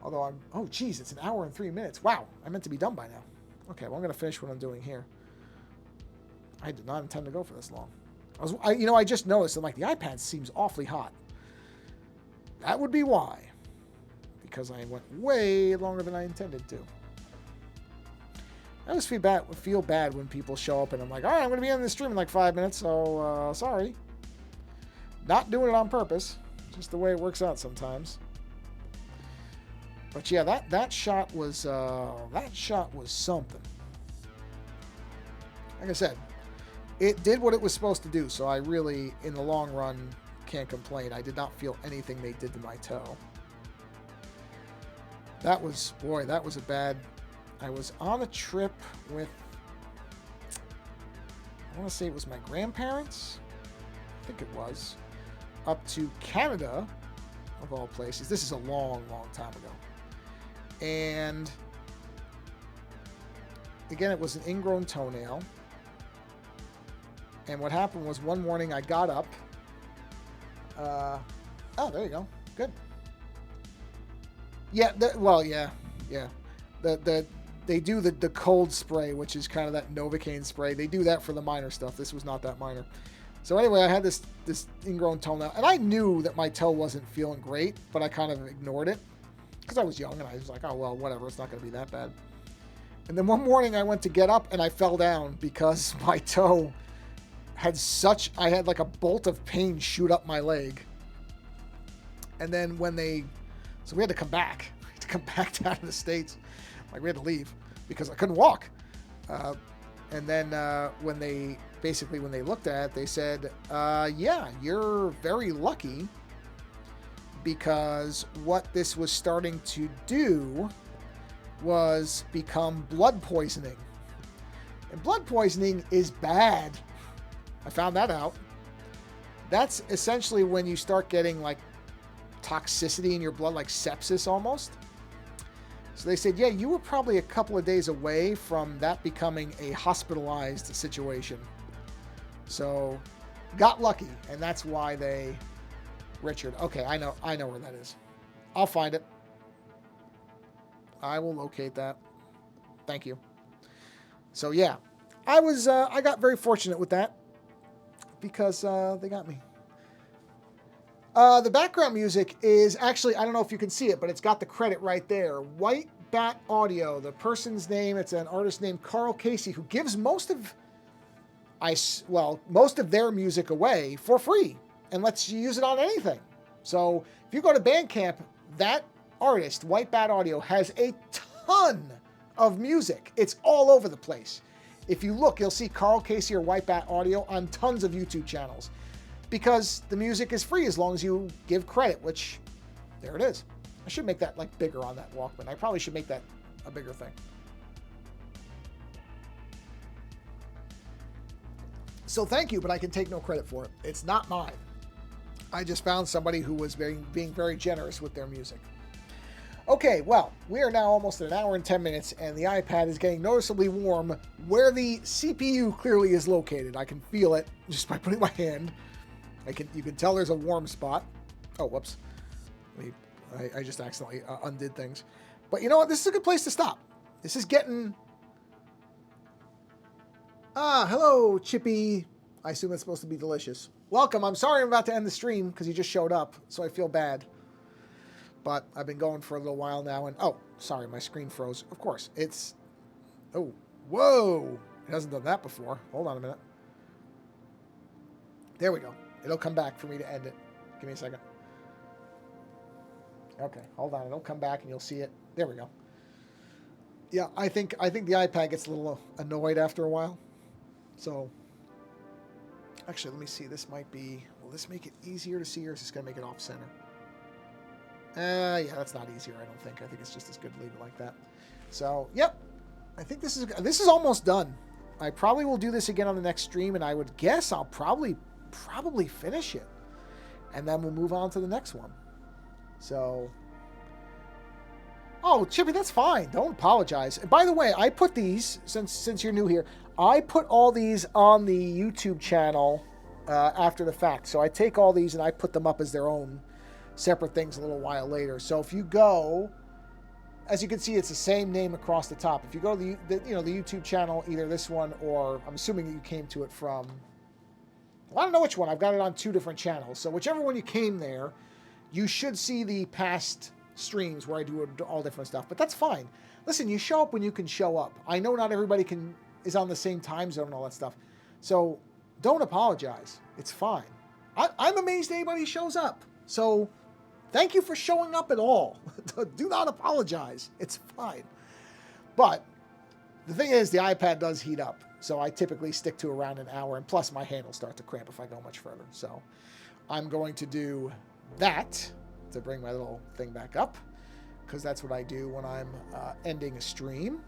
Although oh, geez, it's 1 hour and 3 minutes. Wow, I meant to be done by now. Okay, well, I'm going to finish what I'm doing here. I did not intend to go for this long. I just noticed, I'm like, the iPad seems awfully hot. That would be why. Because I went way longer than I intended to. I always feel bad when people show up and I'm like, all right, I'm going to be on the stream in like 5 minutes, so sorry. Not doing it on purpose. Just the way it works out sometimes. But yeah, that shot was something. Like I said, it did what it was supposed to do, so I really, in the long run, can't complain. I did not feel anything they did to my toe. That was a bad... I was on a trip with... I want to say it was my grandparents? I think it was. Up to Canada, of all places. This is a long, long time ago. And... again, it was an ingrown toenail. And what happened was one morning I got up. Oh, there you go. Good. Yeah. Well, yeah. Yeah. They do the cold spray, which is kind of that Novocaine spray. They do that for the minor stuff. This was not that minor. So anyway, I had this ingrown toenail, and I knew that my toe wasn't feeling great, but I kind of ignored it because I was young, and I was like, oh, well, whatever. It's not going to be that bad. And then one morning I went to get up, and I fell down because my toe had I had like a bolt of pain shoot up my leg. And then so we had to come back. We had to come back down to the States. Like, we had to leave because I couldn't walk. And then when they looked at it, they said, yeah, you're very lucky because what this was starting to do was become blood poisoning. And blood poisoning is bad. I found that out. That's essentially when you start getting like toxicity in your blood, like sepsis almost. So they said, yeah, you were probably a couple of days away from that becoming a hospitalized situation. So got lucky, and that's why Richard. Okay, I know where that is. I'll find it. I will locate that. Thank you. So yeah, I got very fortunate with that because they got me. The background music is actually, I don't know if you can see it, but it's got the credit right there. White Bat Audio, the person's name, it's an artist named Carl Casey, who gives most of their music away for free and lets you use it on anything. So if you go to Bandcamp, that artist, White Bat Audio, has a ton of music. It's all over the place. If you look, you'll see Carl Casey or White Bat Audio on tons of YouTube channels. Because the music is free as long as you give credit, which, there it is. I should make that like bigger on that Walkman. I probably should make that a bigger thing. So thank you, but I can take no credit for it. It's not mine. I just found somebody who was being very generous with their music. Okay, well, we are now almost at 1 hour and 10 minutes, and the iPad is getting noticeably warm where the CPU clearly is located. I can feel it just by putting my hand. You can tell there's a warm spot. Oh, whoops. I just accidentally undid things. But you know what? This is a good place to stop. This is getting... hello, Chippy. I assume it's supposed to be delicious. Welcome. I'm sorry I'm about to end the stream because you just showed up, so I feel bad. But I've been going for a little while now, and... Oh, sorry, my screen froze. Of course. It's... Oh, whoa. It hasn't done that before. Hold on a minute. There we go. It'll come back for me to end it. Give me a second. Okay, hold on. It'll come back and you'll see it. There we go. Yeah, I think the iPad gets a little annoyed after a while. So, actually, let me see. This might be... Will this make it easier to see, or is this going to make it off-center? Yeah, that's not easier, I don't think. I think it's just as good to leave it like that. So, yep. I think this is almost done. I probably will do this again on the next stream, and I would guess I'll probably finish it, and then we'll move on to the next one. So, oh, Chippy, that's fine. Don't apologize. And by the way, I put these, since you're new here, I put all these on the YouTube channel after the fact. So I take all these and I put them up as their own separate things a little while later. So if you go, as you can see, it's the same name across the top. If you go to the YouTube channel, either this one or I'm assuming that you came to it from... Well, I don't know which one. I've got it on 2 different channels. So whichever one you came there, you should see the past streams where I do all different stuff. But that's fine. Listen, you show up when you can show up. I know not everybody is on the same time zone and all that stuff. So don't apologize. It's fine. I'm amazed anybody shows up. So thank you for showing up at all. Do not apologize. It's fine. But the thing is, the iPad does heat up. So I typically stick to around an hour, and plus my hand will start to cramp if I go much further. So I'm going to do that to bring my little thing back up, because that's what I do when I'm ending a stream.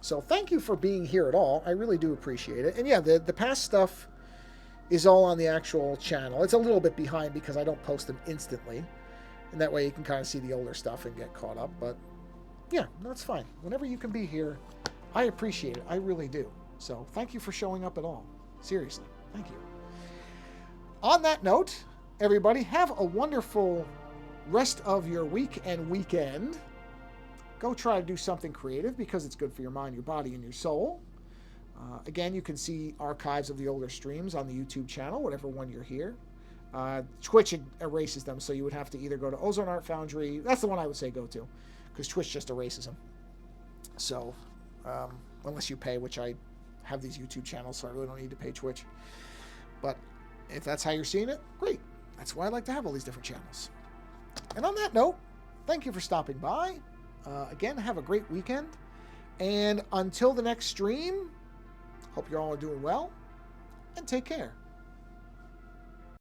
So thank you for being here at all. I really do appreciate it. And yeah, the past stuff is all on the actual channel. It's a little bit behind because I don't post them instantly. And that way you can kind of see the older stuff and get caught up. But yeah, that's fine. Whenever you can be here, I appreciate it. I really do. So thank you for showing up at all. Seriously, thank you. On that note, everybody, have a wonderful rest of your week and weekend, go try to do something creative because it's good for your mind, your body, and your soul. Again, you can see archives of the older streams on the YouTube channel, whatever one you're here. Twitch erases them, so you would have to either go to Ozone Art Foundry. That's the one I would say go to, because Twitch just erases them. So, unless you pay, which I have these YouTube channels, so I really don't need to pay Twitch. But if that's how you're seeing it, great. That's why I like to have all these different channels. And on that note, thank you for stopping by. Again, have a great weekend. And until the next stream, hope you're all doing well, and take care.